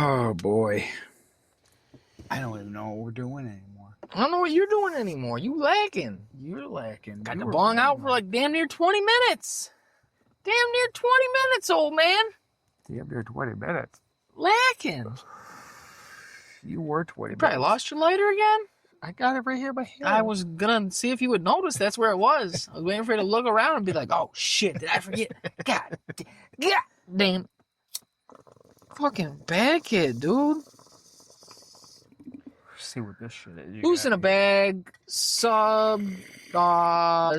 Oh, boy. I don't even know what we're doing anymore. I don't know what you're doing anymore. You lacking. You're lacking. Got the bong out for like damn near 20 minutes. Damn near 20 minutes, old man. Damn near 20 minutes. Lacking. You were 20 You probably lost your lighter again? I got it right here by hand. I was going to see if you would notice that's where it was. I was waiting for you to look around and be like, oh, shit, did I forget? God damn. Fucking bad kid, dude. Let's see what this shit is. Loose in a bag, sub,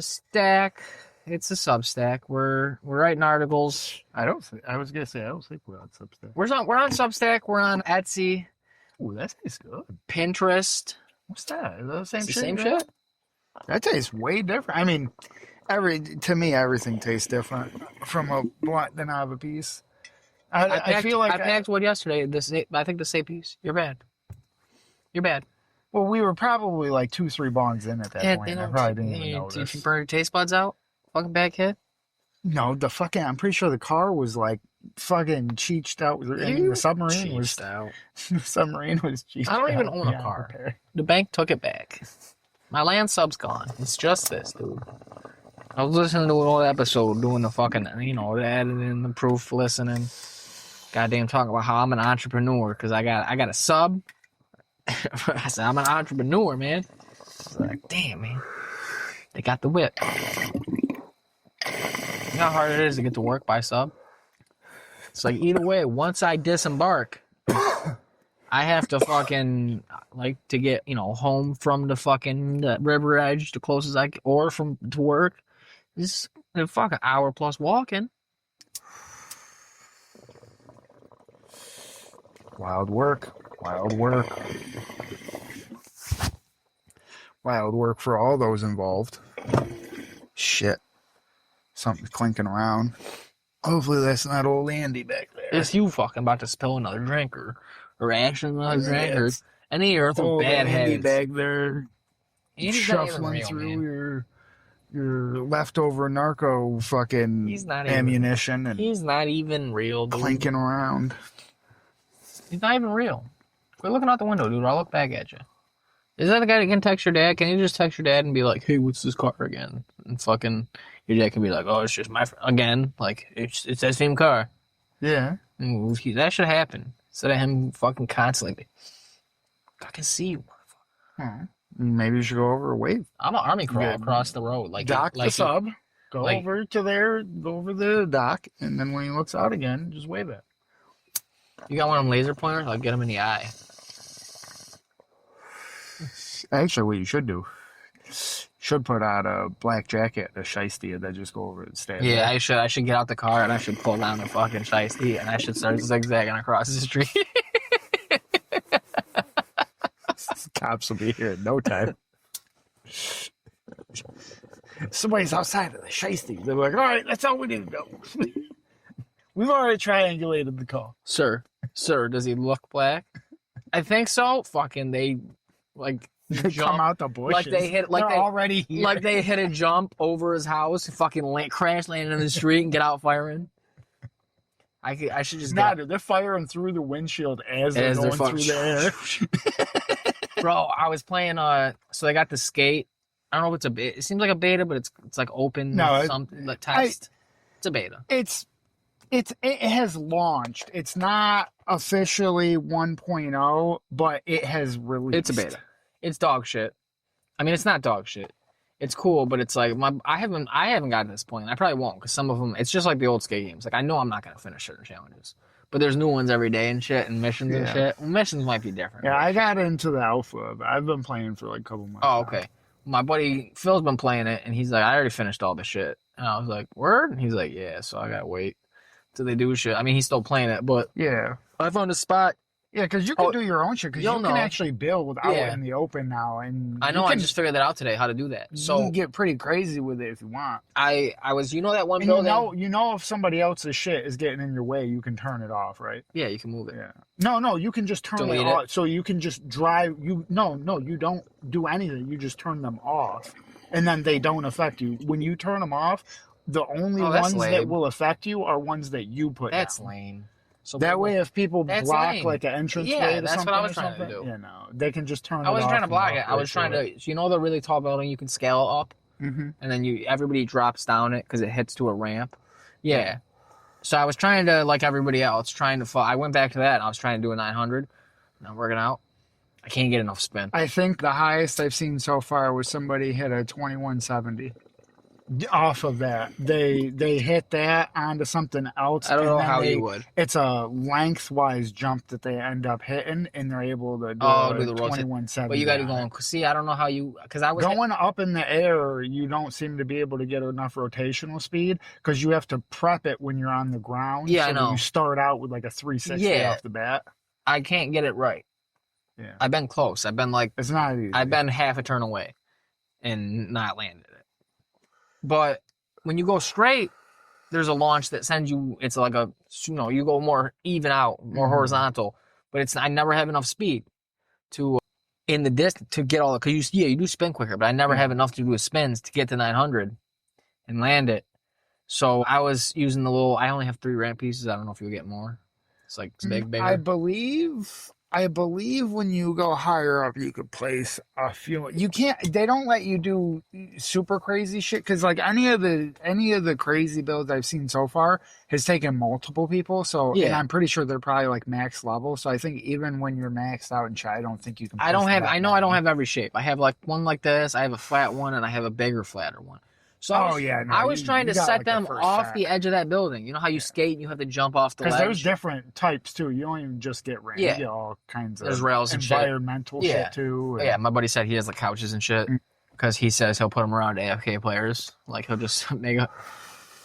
stack. It's a Substack. We're writing articles. I was gonna say I don't think we're on Substack. We're on Substack. We're on Etsy. Ooh, that tastes good. Pinterest. What's that? Is that the same It's shit? the same shit? That tastes way different. I mean, to me everything tastes different from a blunt than out of a piece. I feel like I packed one yesterday. I think the same piece. You're bad. You're bad. Well, we were probably like 2-3 bongs in at that point. I probably didn't even notice. Did you burn your taste buds out? Fucking bad kid. No, I'm pretty sure the car was like fucking cheeched out. I mean, the submarine was out. The submarine was cheeched out. I don't even own a car. Repair. The bank took it back. My land sub's gone. It's just this, dude. I was listening to an old episode doing the fucking, the editing, the proof listening. Goddamn talking about how I'm an entrepreneur because I got a sub. I said, I'm an entrepreneur, man. I was like, damn, man. They got the whip. You know how hard it is to get to work by sub? It's like, either way, once I disembark, I have to fucking, to get, home from the river edge, the closest I can, or to work. This is a fucking hour plus walking. Wild work. Wild work. Wild work for all those involved. Shit. Something's clinking around. Hopefully that's not old Andy back there. It's you fucking about to spill another drink or ration another drink or any earth of bad Andy heads. back there Andy's shuffling real, through man. your leftover narco fucking ammunition and he's not even real, dude. clinking around. He's not even real. Quit looking out the window, dude. I'll look back at you. Is that the guy that can text your dad? Can you just text your dad and be like, hey, what's this car again? And fucking your dad can be like, oh, it's just my again. Like, it's that same car. Yeah. And that should happen. Instead of him fucking constantly. I can see you, motherfucker. Maybe you should go over a wave. I'm an army crawl across the road. Dock the sub. Go over the dock. And then when he looks out again, just wave at him. You got one of them laser pointers? I'll get him in the eye. Actually, what you should do, should put out a black jacket, a shiesty, and then just go over and stand. Yeah, there. I should get out the car and I should pull down the fucking shiesty and I should start zigzagging across the street. Cops will be here in no time. Somebody's outside of the shiesty. They're like, all right, that's all we need to know. We've already triangulated the call. Sir, does he look black? I think so. Fucking they come out the bushes. Already here. Like they hit a jump over his house, fucking crash landing in the street and get out firing. I should just they're firing through the windshield as they're going through the air. Bro, I was playing so they got the skate. I don't know if it's a beta. It seems like a beta, but it's like open something like test. It's a beta. It has launched. It's not officially 1.0, but it has released. It's a beta. It's dog shit. I mean, it's not dog shit. It's cool, but it's like I haven't gotten to this point. I probably won't because some of them. It's just like the old skate games. Like I know I'm not gonna finish certain challenges, but there's new ones every day and shit, and missions and shit. Well, missions might be different. Yeah, I got into the alpha. I've been playing for like a couple months. Oh, okay. My buddy Phil's been playing it, and he's like, I already finished all the shit, and I was like, word? And he's like, yeah. So I gotta wait till they do shit. I mean, he's still playing it, but yeah, I found a spot. Yeah, because you can do your own shit. Because you can actually build out in the open now, and I know. I just figured that out today how to do that. So you can get pretty crazy with it if you want. I was that one building. You know if somebody else's shit is getting in your way, you can turn it off, right? Yeah, you can move it. Yeah. No, you can just turn it off. So you can just drive. You don't do anything. You just turn them off, and then they don't affect you. When you turn them off, the only ones that will affect you are ones that you put. That's down. lame. So That way, if people That's block lame. like an entrance Yeah, way to that's what something I or was trying to something, do. you know, they can just turn it I off. wasn't trying to block it. I right was trying through to, you know, the really tall building you can scale up, and then everybody drops down it because it hits to a ramp. Yeah. So I was trying to, like everybody else, I went back to that and I was trying to do a 900. Not working out. I can't get enough spin. I think the highest I've seen so far was somebody hit a 2170. Off of that, they hit that onto something else. I don't know how you would. It's a lengthwise jump that they end up hitting, and they're able to do the rotate. 2170. But you got to go on. See, I don't know how you, because I was going up in the air. You don't seem to be able to get enough rotational speed because you have to prep it when you're on the ground. Yeah, so I know. You start out with like a 360 off the bat. I can't get it right. Yeah, I've been close. I've been like, it's not easy. I've been half a turn away, and not landed it. But when you go straight, there's a launch that sends you. It's like a, you know, you go more even out, more horizontal. But I never have enough speed to in the distance to get all the. Cause you do spin quicker, but I never have enough to do with spins to get to 900 and land it. So I was using the little. I only have 3 ramp pieces. I don't know if you'll get more. It's like it's bigger. I believe when you go higher up, you could place a few. You can't. They don't let you do super crazy shit because like any of the crazy builds I've seen so far has taken multiple people. So and I'm pretty sure they're probably like max level. So I think even when you're maxed out and shit, I don't think you can. I don't have. I know I don't have every shape. I have like one like this. I have a flat one, and I have a bigger, flatter one. So I was trying to set them off the edge of that building. You know how you skate and you have to jump off the ledge? Because there's different types too. You don't even just get ramp. You get all kinds of rails and environmental shit too. Yeah, my buddy said he has the couches and shit because he says he'll put them around AFK players. Like he'll just make a...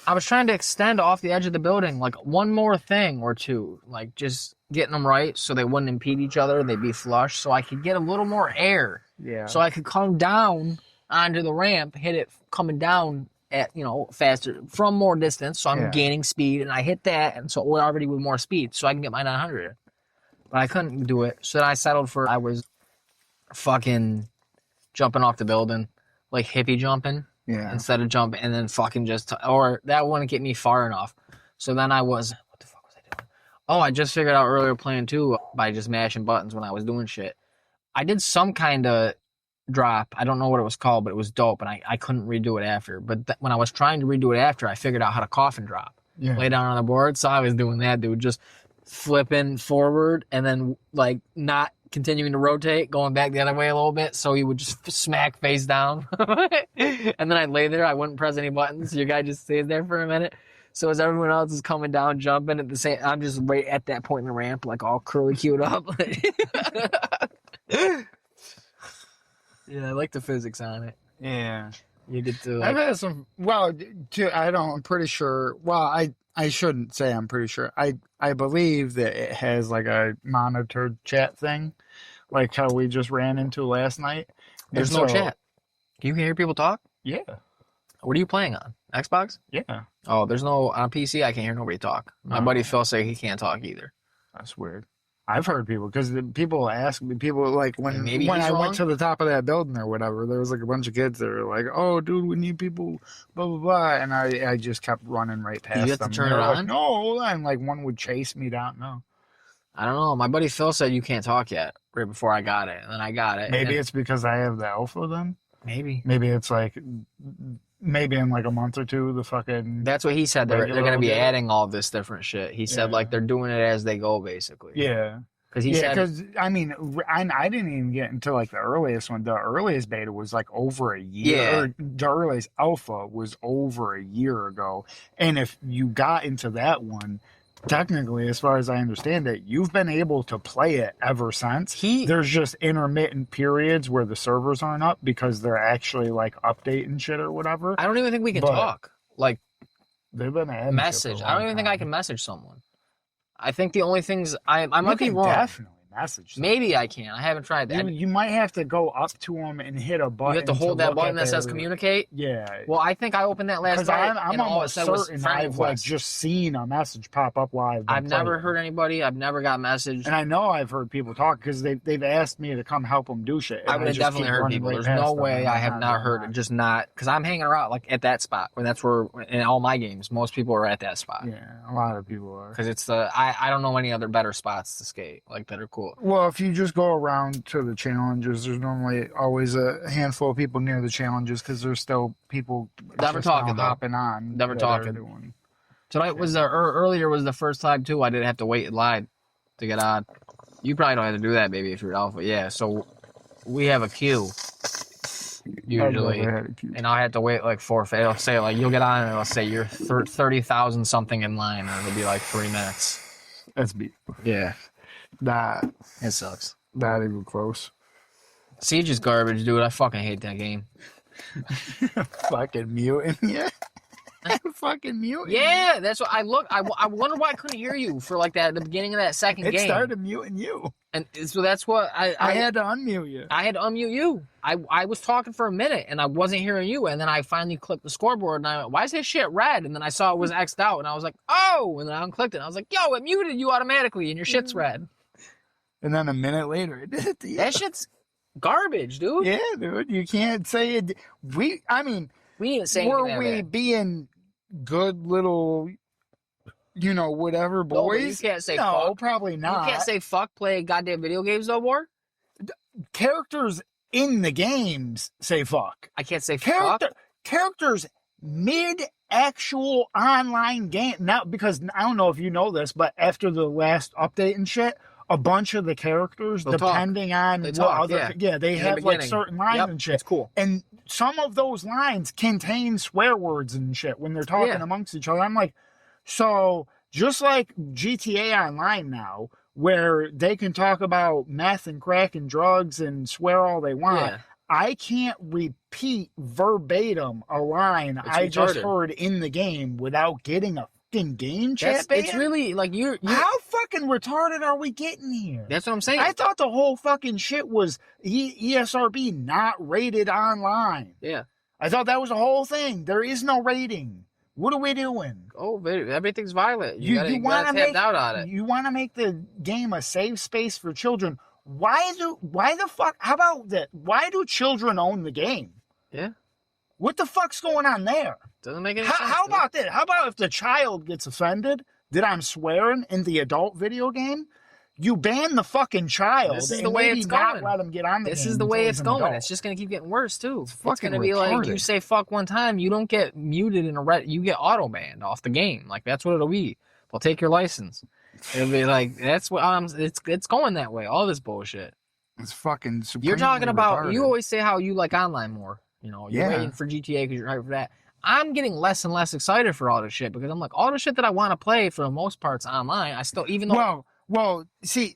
I was trying to extend off the edge of the building like one more thing or two. Like just getting them right so they wouldn't impede each other. They'd be flush so I could get a little more air. Yeah. So I could come down onto the ramp, hit it coming down at, you know, faster from more distance. So I'm gaining speed and I hit that. And so we're already with more speed so I can get my 900. But I couldn't do it. So then I settled for, I was fucking jumping off the building, like hippie jumping instead of jumping and then fucking just, or that wouldn't get me far enough. So then I was, what the fuck was I doing? Oh, I just figured out earlier playing too by just mashing buttons when I was doing shit. I did some kind of drop. I don't know what it was called, but it was dope, and I couldn't redo it after. But when I was trying to redo it after, I figured out how to coffin drop. Lay down on the board, so I was doing that, dude. Just flipping forward and then, like, not continuing to rotate, going back the other way a little bit, so he would just smack face down. And then I'd lay there. I wouldn't press any buttons. Your guy just stays there for a minute. So as everyone else is coming down, jumping at the same, I'm just right at that point in the ramp, like all curly cued up. Yeah, I like the physics on it. Yeah. You get to like... I've had some, well, I'm pretty sure, well, I shouldn't say I'm pretty sure. I believe that it has like a monitored chat thing, like how we just ran into last night. There's no chat. Can you hear people talk? Yeah. What are you playing on? Xbox? Yeah. Oh, there's no, on PC, I can't hear nobody talk. My buddy Phil say he can't talk either. That's weird. I've heard people, because people ask me, people like when I wrong? went to the top of that building or whatever, there was like a bunch of kids that were like, oh, dude, we need people, blah, blah, blah. And I just kept running right past them. You have to turn it on? Like, no, hold on. Like one would chase me down. No. I don't know. My buddy Phil said you can't talk yet, right before I got it. And then I got it. Maybe it's because I have the alpha then? Maybe. Maybe it's like... Maybe in like a month or two, the fucking... That's what he said. They're going to be adding all this different shit. He said like they're doing it as they go, basically. Yeah. Because he said... because, I mean, I didn't even get into like the earliest one. The earliest beta was like over a year. Yeah. Or the earliest alpha was over a year ago. And if you got into that one, technically, as far as I understand it, you've been able to play it ever since. There's just intermittent periods where the servers aren't up because they're actually like updating shit or whatever. I don't even think we can talk. Like, they've been adding message. I don't even think I can message someone. I think the only things I might be wrong. Definitely message. Maybe I can. I haven't tried that. You might have to go up to them and hit a button. You have to hold that button that says their... communicate? Yeah. Well, I think I opened that last night. Because I'm almost certain I've like just seen a message pop up while I've never heard anybody. I've never got messaged. And I know I've heard people talk because they've asked me to come help them do shit. I would have definitely heard people. There's no way I have not heard it. Just not because I'm hanging around like at that spot where that's where in all my games most people are at that spot. Yeah, a lot of people are. Because it's I don't know any other better spots to skate like that are cool. Well, if you just go around to the challenges, there's normally always a handful of people near the challenges because there's still people hopping on. Never talking. Tonight was earlier was the first time too. I didn't have to wait in line to get on. You probably don't have to do that, maybe if you're alpha. Yeah, so we have a queue usually, and I had to wait like it'll say like you'll get on and it'll say you're 30,000 something in line, and it'll be like 3 minutes. That's beautiful. Yeah, it sucks. Not even close. Siege is garbage, dude. I fucking hate that game. Fucking mutant, yeah. Fucking mutant. Yeah, that's what I look. I wonder why I couldn't hear you for like that at the beginning of that second game. It started muting you, and so that's what I had to unmute you. I had to unmute you. I was talking for a minute and I wasn't hearing you, and then I finally clicked the scoreboard and I went, "Why is this shit red?" And then I saw it was X'd out, and I was like, "Oh!" And then I unclicked it. And I was like, "Yo, it muted you automatically, and your shit's red." And then a minute later, it did. That shit's garbage, dude. Yeah, dude. You can't say it. We didn't say were we being good little, whatever boys? No, you can't say no, fuck. Probably not. You can't say fuck playing goddamn video games no more. Characters in the games say fuck. I can't say fuck. Characters mid actual online game. Now, because I don't know if you know this, but after the last update and shit, a bunch of the characters, depending on they have like certain lines and shit. It's cool. And some of those lines contain swear words and shit when they're talking amongst each other. I'm like, so just like GTA Online now, where they can talk about meth and crack and drugs and swear all they want, I can't repeat verbatim a line I just heard in the game without getting a fucking game chat ban. It's really like you're how fucking retarded are we getting here? That's what I'm saying. I thought the whole fucking shit was ESRB not rated online. Yeah. I thought that was the whole thing. There is no rating. What are we doing? Oh, everything's violent. You want to make out on it. You want to make the game a safe space for children. Why the fuck? How about that? Why do children own the game? Yeah. What the fuck's going on there? Doesn't make any sense. How about this? How about if the child gets offended that I'm swearing in the adult video game? You ban the fucking child. This is the way it's going. Not let them get on the game. This is the way it's going. It's just going to keep getting worse too. It's going to be like you say fuck one time, you don't get muted in a red. You get auto banned off the game. Like that's what it'll be. They'll take your license. It'll be like that's what it's going that way. All this bullshit. It's fucking. You're talking about. You always say how you like online more. You're waiting for GTA because you're hyped for that. I'm getting less and less excited for all this shit because I'm like all the shit that I want to play for the most part's online. I still even though. Well, see,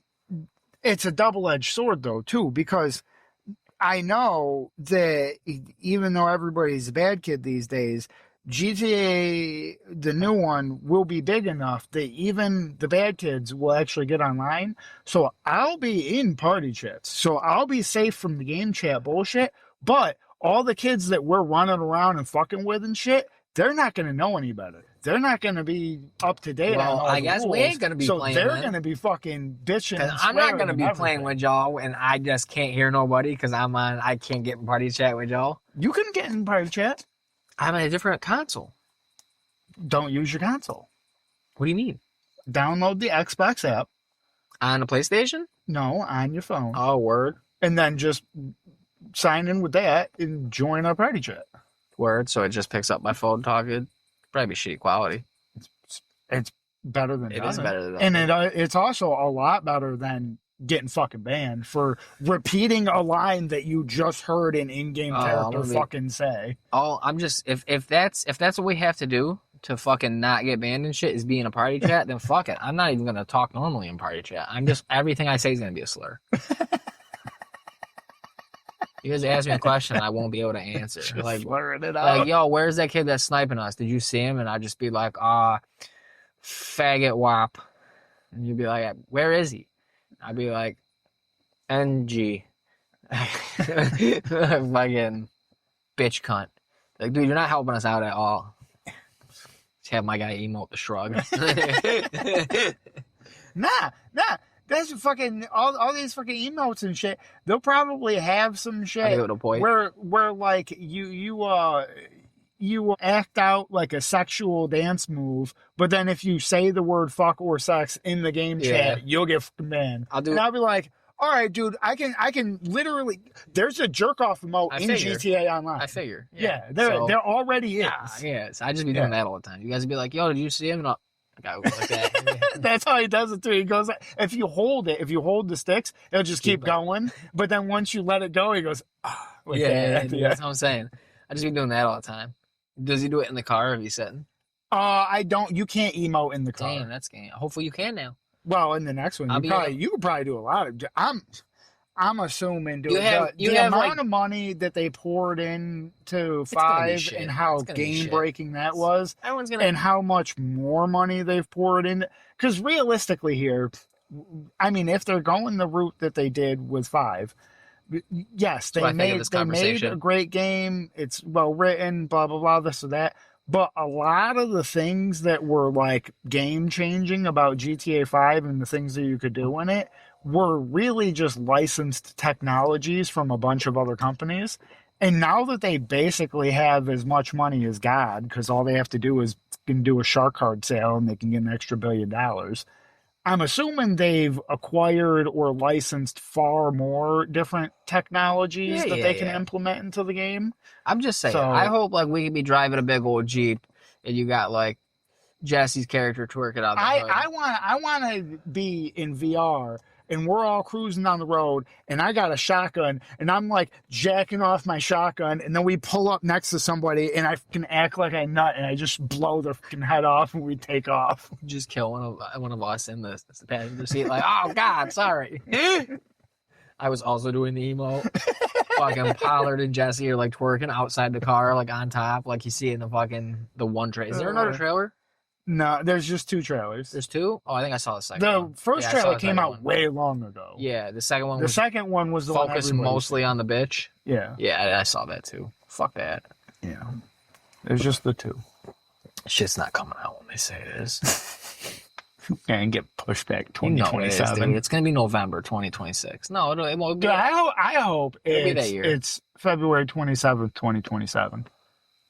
it's a double-edged sword, though, too, because I know that even though everybody's a bad kid these days, GTA, the new one, will be big enough that even the bad kids will actually get online. So I'll be in party chats. So I'll be safe from the game chat bullshit, but all the kids that we're running around and fucking with and shit, they're not going to know any better. They're not going to be up to date on all I the guess rules. We ain't going to be playing. So they're going to be fucking bitching. Because I'm not going to be playing with y'all, and I just can't hear nobody because I can't get in party chat with y'all. You can get in party chat. I'm on a different console. Don't use your console. What do you mean? Download the Xbox app. On the PlayStation? No, on your phone. Oh, word. And then just sign in with that and join our party chat. Word. So it just picks up my phone talking. Probably be shitty quality. It's better than it is better than and it's also a lot better than getting fucking banned for repeating a line that you just heard an in-game character fucking say. Oh, I'm just if that's what we have to do to fucking not get banned and shit is be in a party chat, then fuck it. I'm not even gonna talk normally in party chat. I'm just everything I say is gonna be a slur. You guys ask me a question, I won't be able to answer. Just like, slurring it out. Like, yo, where's that kid that's sniping us? Did you see him? And I'd just be like, faggot wop. And you'd be like, where is he? I'd be like, NG. Fucking bitch cunt. Like, dude, you're not helping us out at all. Just have my guy emote the shrug. Nah. That's fucking all these fucking emotes and shit. They'll probably have some shit where like you act out like a sexual dance move, but then if you say the word fuck or sex in the game chat, you'll get fucking banned. I'll be like, all right, dude, I can literally. There's a jerk off emote in GTA Online. I figure. Yeah, there already is. Yeah, so I just be doing that all the time. You guys would be like, yo, did you see him? And guy like that. That's how he does it too. He goes, if you hold the sticks, it'll just keep going. But then once you let it go, he goes, that's what I'm saying. I just be doing that all the time. Does he do it in the car? Or is he sitting? I don't. You can't emote in the car. Damn, that's game. Hopefully you can now. Well, in the next one, you could probably do a lot of. I'm assuming the amount of money that they poured into 5 and how game breaking that was, and how much more money they've poured in. Because realistically, here, I mean, if they're going the route that they did with 5, yes, they made a great game. It's well written, blah blah blah, this or that. But a lot of the things that were like game changing about GTA 5 and the things that you could do in it were really just licensed technologies from a bunch of other companies. And now that they basically have as much money as God, because all they have to do is do a shark card sale and they can get an extra $1 billion. I'm assuming they've acquired or licensed far more different technologies that they can implement into the game. I'm just saying, I hope like we could be driving a big old Jeep and you got like Jesse's character twerking out the hood. I want to be in VR and we're all cruising down the road and I got a shotgun and I'm like jacking off my shotgun and then we pull up next to somebody and I can act like I nut and I just blow their fucking head off and we take off. Just kill one of us in the passenger seat like, oh God, sorry. I was also doing the emo. Fucking Pollard and Jesse are like twerking outside the car, like on top, like you see in the one trailer. Is there another trailer? No, there's just 2 trailers. There's 2? Oh, I think I saw the second one. The first trailer came out way long ago. Yeah, the second one was the one focused mostly on the bitch. Yeah. Yeah, I saw that too. Fuck that. Yeah. There's just the 2. Shit's not coming out when they say it is. And get pushed back 2027. It's going to be November 2026. No, it won't be. Dude, I hope it's February 27th, 2027.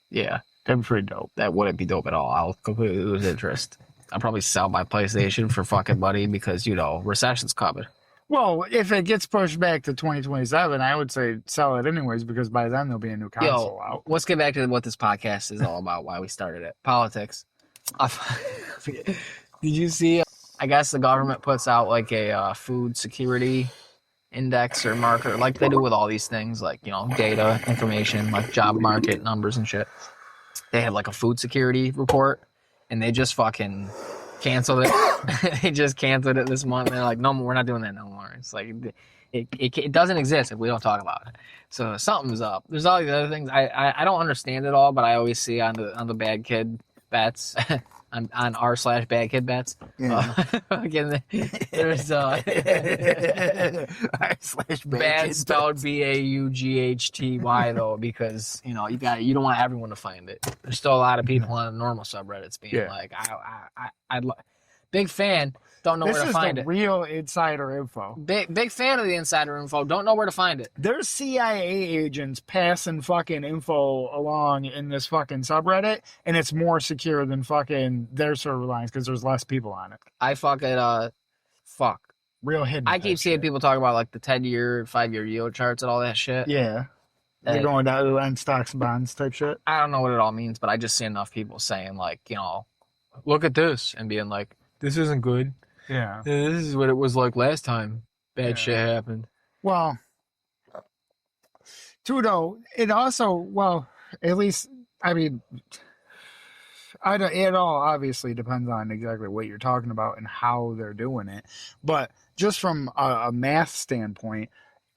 Yeah. That'd be pretty dope. That wouldn't be dope at all. I'll completely lose interest. I'll probably sell my PlayStation for fucking money because, recession's coming. Well, if it gets pushed back to 2027, I would say sell it anyways because by then there'll be a new console out. Let's get back to what this podcast is all about, why we started it. Politics. Did you see, I guess the government puts out like a food security index or marker like they do with all these things like, data, information, like job market numbers and shit. They have like a food security report and they just fucking canceled it. They just canceled it this month. And they're like, no, we're not doing that no more. It's like, it doesn't exist if we don't talk about it. So something's up. There's all these other things. I don't understand it all, but I always see on the bad kid bets on r/badkidbets. Yeah. Again, there's bad spelled BAUGHTY though, because you don't want everyone to find it. There's still a lot of people on the normal subreddits being like, I'd big fan. Don't know where to find it. This is the real insider info. Big fan of the insider info. Don't know where to find it. There's CIA agents passing fucking info along in this fucking subreddit, and it's more secure than fucking their server lines because there's less people on it. I real hidden. I keep seeing people talk about like the 10-year, 5-year yield charts and all that shit. Yeah. They're going down on stocks, bonds type shit. I don't know what it all means, but I just see enough people saying like, look at this and being like, this isn't good. Yeah. This is what it was like last time. Bad shit happened. Well, Tudo, it also, at least, I mean, it all obviously depends on exactly what you're talking about and how they're doing it. But just from a math standpoint,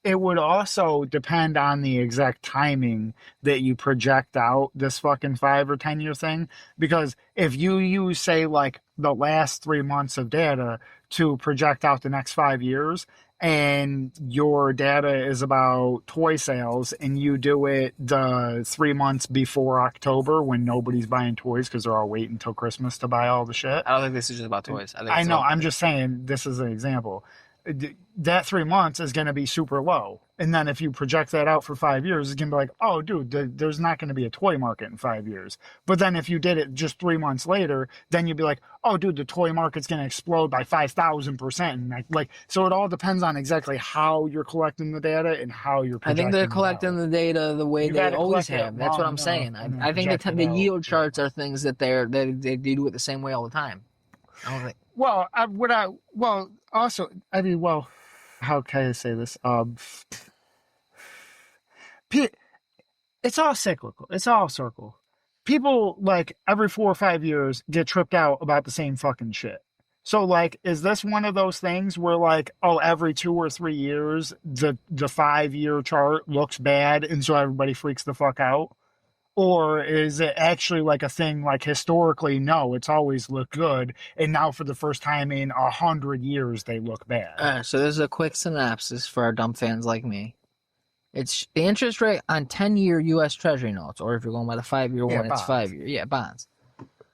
it would also depend on the exact timing that you project out this fucking 5 or 10 year thing. Because if you use, say, like the last 3 months of data to project out the next 5 years, and your data is about toy sales, and you do it the 3 months before October when nobody's buying toys because they're all waiting until Christmas to buy all the shit. I don't think this is just about toys. I know. I'm just saying this is an example. That 3 months is going to be super low. And then if you project that out for 5 years, it's going to be like, oh, dude, there's not going to be a toy market in 5 years. But then if you did it just 3 months later, then you'd be like, oh, dude, the toy market's going to explode by 5,000%. And so it all depends on exactly how you're collecting the data and how you're projecting. I think they're collecting the data the way they always have. That's what I'm saying. I think the yield charts are things that they do it the same way all the time. I don't think. Well, how can I say this? It's all cyclical. It's all circle. People, like, every 4 or 5 years get tripped out about the same fucking shit. So, like, is this one of those things where, like, oh, every 2 or 3 years, the 5-year chart looks bad, and so everybody freaks the fuck out? Or is it actually like a thing like historically, no, it's always looked good, and now for the first time in 100 years, they look bad? So there's a quick synopsis for our dumb fans like me. It's the interest rate on 10-year U.S. Treasury notes, or if you're going by the 5-year one, it's 5-year. Yeah, bonds.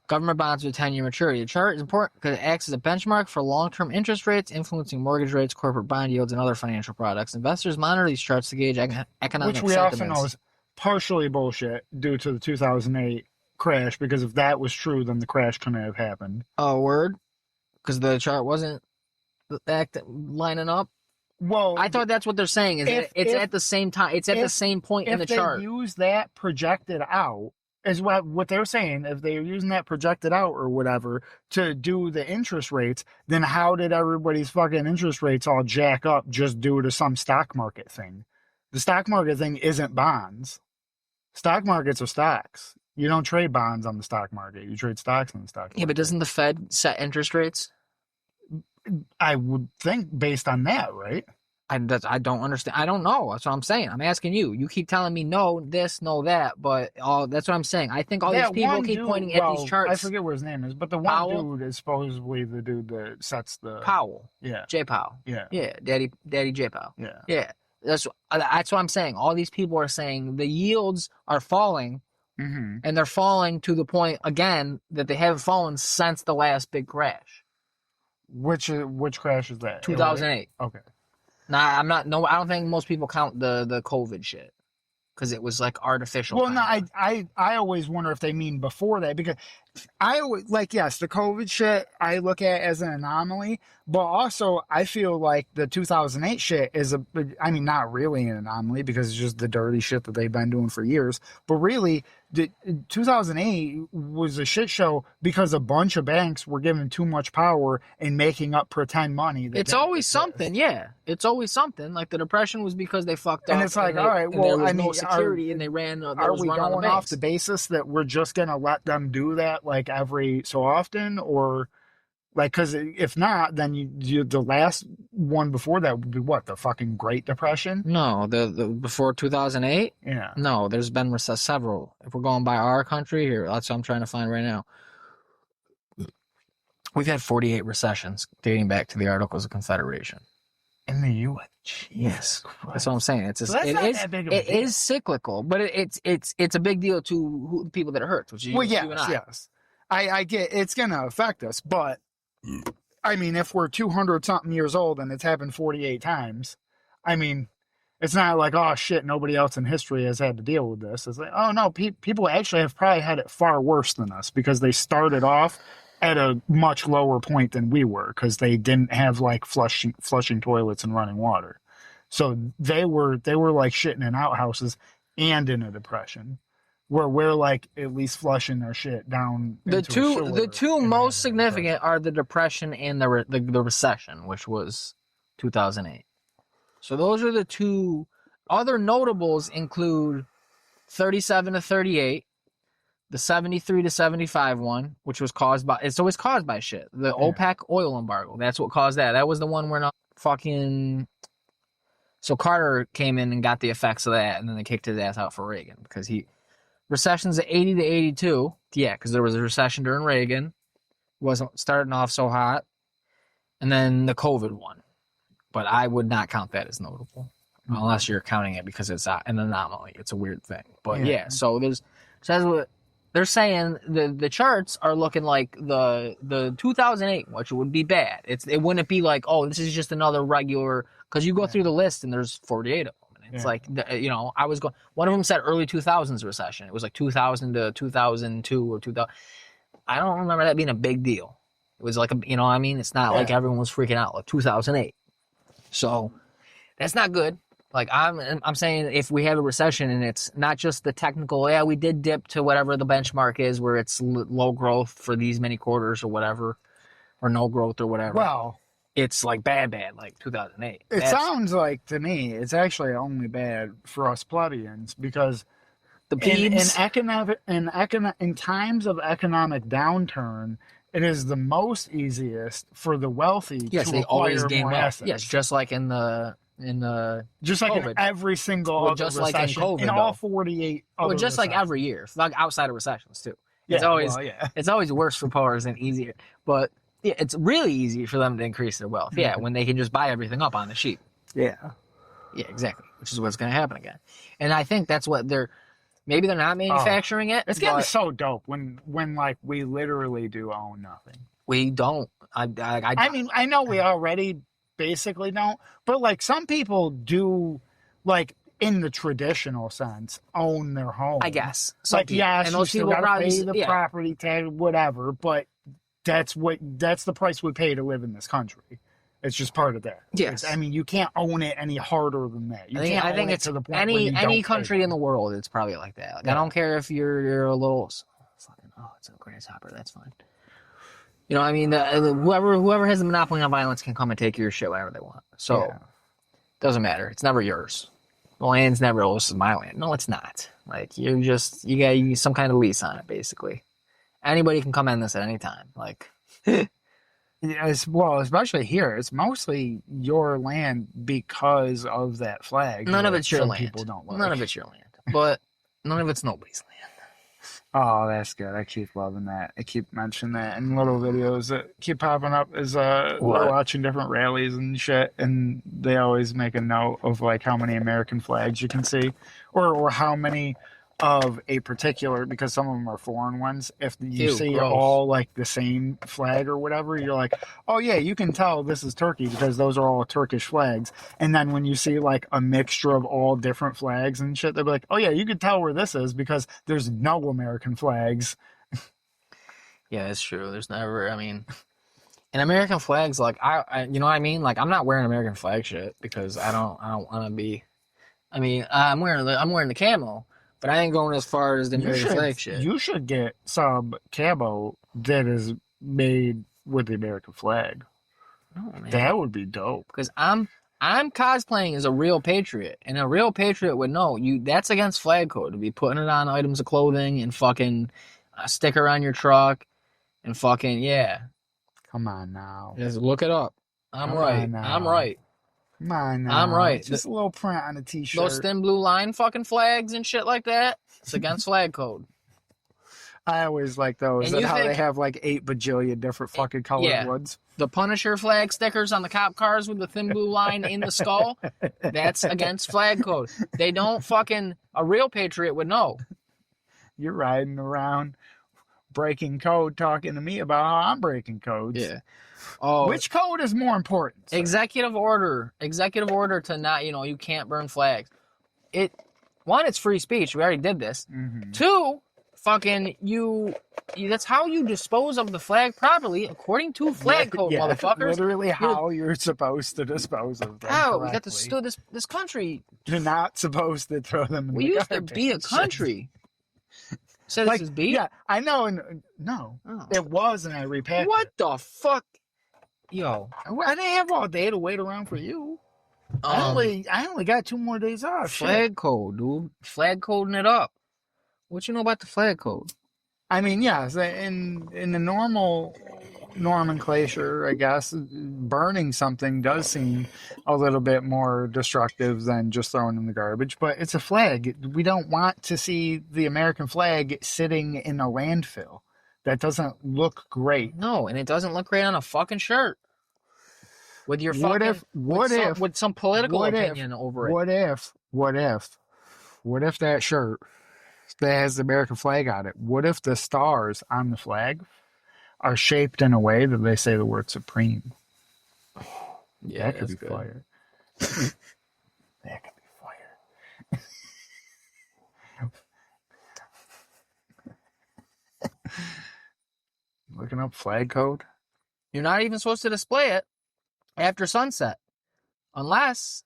Government bonds with 10-year maturity. The chart is important because it acts as a benchmark for long-term interest rates, influencing mortgage rates, corporate bond yields, and other financial products. Investors monitor these charts to gauge economic Which we also know is partially bullshit due to the 2008 crash, because if that was true, then the crash couldn't have happened. Oh, word? Because the chart wasn't lining up? Well, I thought that's what they're saying. It's at the same time. It's at the same point in the chart. If they use that projected out, is what they're saying. If they're using that projected out or whatever to do the interest rates, then how did everybody's fucking interest rates all jack up just due to some stock market thing? The stock market thing isn't bonds. Stock markets are stocks. You don't trade bonds on the stock market. You trade stocks on the stock market. Yeah, but doesn't the Fed set interest rates? I would think based on that, right? I don't understand. I don't know. That's what I'm saying. I'm asking you. You keep telling me no this, no that, but that's what I'm saying. I think all these people keep pointing at these charts. I forget what his name is, but the one dude is supposedly the dude that sets the Powell. Yeah. J Powell. Yeah. Yeah. Daddy J Powell. Yeah. Yeah. That's what I'm saying. All these people are saying the yields are falling, and they're falling to the point again that they haven't fallen since the last big crash. Which crash is that? 2008. Okay. Nah, I don't think most people count the COVID shit because it was like artificial. Well, no, I always wonder if they mean before that, because I always, like, yes, the COVID shit I look at as an anomaly, but also I feel like the 2008 shit is not really an anomaly because it's just the dirty shit that they've been doing for years, but really the 2008 was a shit show because a bunch of banks were given too much power and making up pretend money. It's always something, yeah. It's always something. Like the Depression was because they fucked up. And it's like, all right, well, there was no security, and they ran. Are we going off the basis that we're just gonna let them do that like every so often, or like, because if not, then you the last one before that would be what, the fucking Great Depression? No, the before 2008. Yeah. No, there's been several. If we're going by our country here, that's what I'm trying to find right now. We've had 48 recessions dating back to the Articles of Confederation. In the U.S. Yes, that's what I'm saying. It is cyclical, but it's a big deal to the people that it hurts, which is you and I. Yes. I get it's gonna affect us, but I mean, if we're 200 something years old and it's happened 48 times, I mean, it's not like, oh shit, nobody else in history has had to deal with this. It's like, oh no, people actually have probably had it far worse than us because they started off at a much lower point than we were because they didn't have like flushing toilets and running water. So they were like shitting in outhouses and in a depression, where we're like at least flushing our shit down. The two most significant are the Depression and the recession, which was 2008. So those are the two. Other notables include 37 to 38. The 73 to 75 one, which was caused by, it's always caused by shit. The OPEC oil embargo. That's what caused that. That was the one where not fucking. So Carter came in and got the effects of that, and then they kicked his ass out for Reagan because recessions at 80 to 82. Yeah, because there was a recession during Reagan. Wasn't starting off so hot. And then the COVID one. but I would not count that as notable unless you're counting it because it's an anomaly. It's a weird thing. But yeah, so that's what they're saying. The charts are looking like the 2008, which would be bad. It wouldn't be like, oh, this is just another regular, because you go through the list and there's 48 of them. And it's like, I was going, one of them said early 2000s recession. It was like 2000 to 2002 or 2000. I don't remember that being a big deal. It was like, you know what I mean? It's not like everyone was freaking out like 2008. So that's not good. Like I'm saying, if we have a recession and it's not just the technical, we did dip to whatever the benchmark is where it's low growth for these many quarters or whatever, or no growth or whatever. Well, it's like bad, like 2008. It sounds like to me it's actually only bad for us plebeians because the plebes in times of economic downturn, it is the most easiest for the wealthy to they always gain more wealth. assets. Yes, just like in just like COVID. in every single other just recession, like in COVID, in all 48 other just like recessions. every year, like outside of recessions too. It's It's always worse for poors and easier, but it's really easy for them to increase their wealth. Yeah, when they can just buy everything up on the cheap. Yeah, exactly. Which is what's going to happen again. And I think that's what maybe they're not manufacturing it. It's getting so dope when like we literally do own nothing. We don't. I mean, I know we already basically don't, but like some people do, like in the traditional sense, own their home. I guess. Like, yes, and those people gotta pay the property tax, whatever, but that's the price we pay to live in this country. It's just part of that. Yes. I mean, you can't own it any harder than that. I think it's to the point any country in the world, it's probably like that. Like, I don't care if you're a little fucking, it's a grasshopper, that's fine. You know, I mean, whoever has the monopoly on violence can come and take your shit whenever they want. So, doesn't matter. It's never yours. The land's never, this is my land. No, it's not. Like, you got some kind of lease on it, basically. Anybody can come in this at any time. Like, well, especially here, it's mostly your land because of that flag. None of it's your land. People don't like. None of it's your land, but none of it's nobody's land. Oh, that's good. I keep loving that. I keep mentioning that in little videos that keep popping up as we're watching different rallies and shit, and they always make a note of like how many American flags you can see, or how many of a particular, because some of them are foreign ones. If you see all like the same flag or whatever, you're like, oh yeah, you can tell this is Turkey because those are all Turkish flags. And then when you see like a mixture of all different flags and shit, they'll be like, oh yeah, you can tell where this is because there's no American flags. Yeah, that's true. There's never, I mean, and American flags, like I you know what I mean? Like I'm not wearing American flag shit because I don't want to be. I mean, I'm wearing the camo. But I ain't going as far as the American flag shit. You should get some camo that is made with the American flag. Oh, man. That would be dope. Because I'm cosplaying as a real patriot, and a real patriot would know that's against flag code to be putting it on items of clothing and fucking a sticker on your truck and fucking Come on now. Just look it up. I'm right. I'm right. Come on now. I'm right. Just a little print on a t-shirt. Those thin blue line fucking flags and shit like that. It's against flag code. I always like those. And how they have like 8 bajillion different fucking colored ones. The Punisher flag stickers on the cop cars with the thin blue line in the skull. That's against flag code. They don't fucking, a real patriot would know. You're riding around breaking code talking to me about how I'm breaking codes. Yeah. Oh, which code is more important? Sir? Executive order to not, you can't burn flags. One, it's free speech. We already did this. Mm-hmm. 2, fucking that's how you dispose of the flag properly according to flag code, motherfuckers. Literally how you're supposed to dispose of them. How? We got this country. You're not supposed to throw them in the used to be a country. So this is beef? Yeah, I know. It was, and I repacked What the fuck? Yo. I didn't have all day to wait around for you. I only got 2 more days off. Flag code, dude. Flag coding it up. What you know about the flag code? I mean, yes, in the normal nomenclature, I guess, burning something does seem a little bit more destructive than just throwing in the garbage, but it's a flag. We don't want to see the American flag sitting in a landfill. That doesn't look great. No, and it doesn't look great on a fucking shirt. with your What fucking with some political opinion over it. What if that shirt that has the American flag on it? What if the stars on the flag are shaped in a way that they say the word supreme? Yeah, That could that's be good. fire. That could be fire. Looking up flag code. You're not even supposed to display it after sunset, unless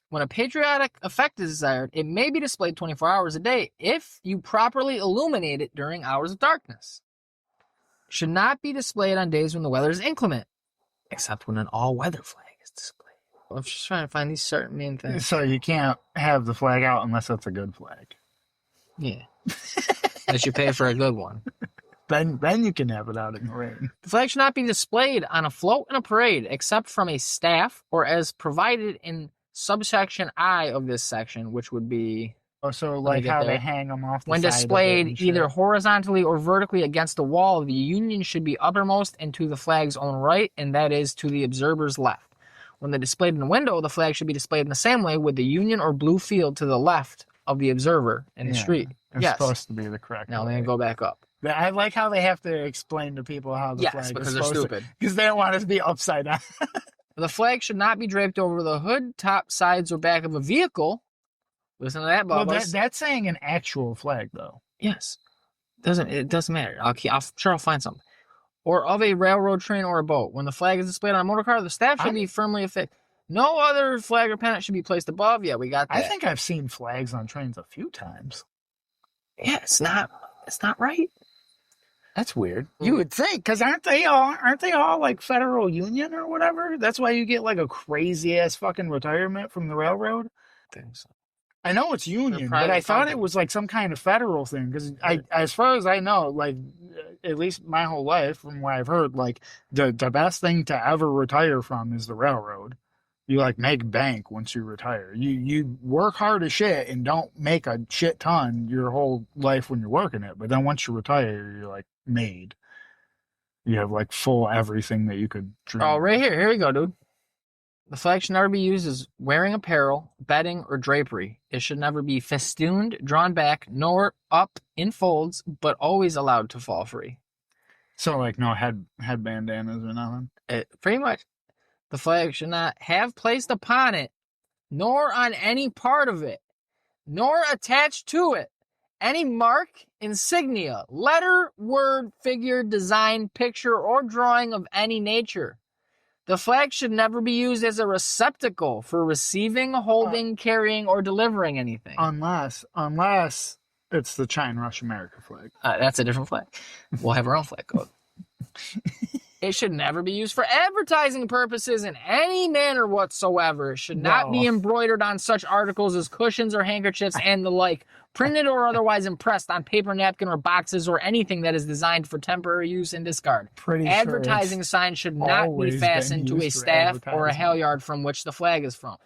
when a patriotic effect is desired, it may be displayed 24 hours a day if you properly illuminate it during hours of darkness. It should not be displayed on days when the weather is inclement, except when an all-weather flag is displayed. I'm just trying to find these certain main things. So you can't have the flag out unless it's a good flag. Yeah. Unless you pay for a good one. Then you can have it out in the rain. The flag should not be displayed on a float in a parade except from a staff or as provided in subsection I of this section, which would be... Oh, so like how they hang them off the when side of it displayed and either shit. horizontally or vertically against the wall, the union should be uppermost and to the flag's own right, and that is to the observer's left. When they're displayed in a window, the flag should be displayed in the same way with the union or blue field to the left of the observer in the street. It's Yes. supposed to be the correct Now way. let me go back up. I like how they have to explain to people how the flag Because is they're supposed stupid. because they don't want it to be upside down. The flag should not be draped over the hood, top, sides, or back of a vehicle. Listen to that, Well, Bubba. that's saying an actual flag, though. Yes. It doesn't matter. I'm sure I'll find something. Or of a railroad train or a boat. When the flag is displayed on a motor car, the staff should be firmly affixed. No other flag or pennant should be placed above. Yeah, we got that. I think I've seen flags on trains a few times. Yeah, it's not right. That's weird. You would think, because aren't they all like federal union or whatever? That's why you get like a crazy ass fucking retirement from the railroad. I know it's union, but I thought it was like some kind of federal thing. Because as far as I know, like at least my whole life, from what I've heard, like the best thing to ever retire from is the railroad. You like make bank once you retire. You work hard as shit and don't make a shit ton your whole life when you're working it. But then once you retire, you're like made. You have like full everything that you could dream. Oh, right here. Here we go, dude. The flag should never be used as wearing apparel, bedding, or drapery. It should never be festooned, drawn back, nor up in folds, but always allowed to fall free. So like no head bandanas or nothing? Pretty much. The flag should not have placed upon it, nor on any part of it, nor attached to it, any mark, insignia, letter, word, figure, design, picture, or drawing of any nature. The flag should never be used as a receptacle for receiving, holding, carrying, or delivering anything. Unless it's the China-Russia-America flag. That's a different flag. We'll have our own flag code. It should never be used for advertising purposes in any manner whatsoever. It should not be embroidered on such articles as cushions or handkerchiefs and the like, printed or otherwise impressed on paper, napkin, or boxes, or anything that is designed for temporary use and discard. Advertising signs should not be fastened to a staff or a halyard from which the flag is from.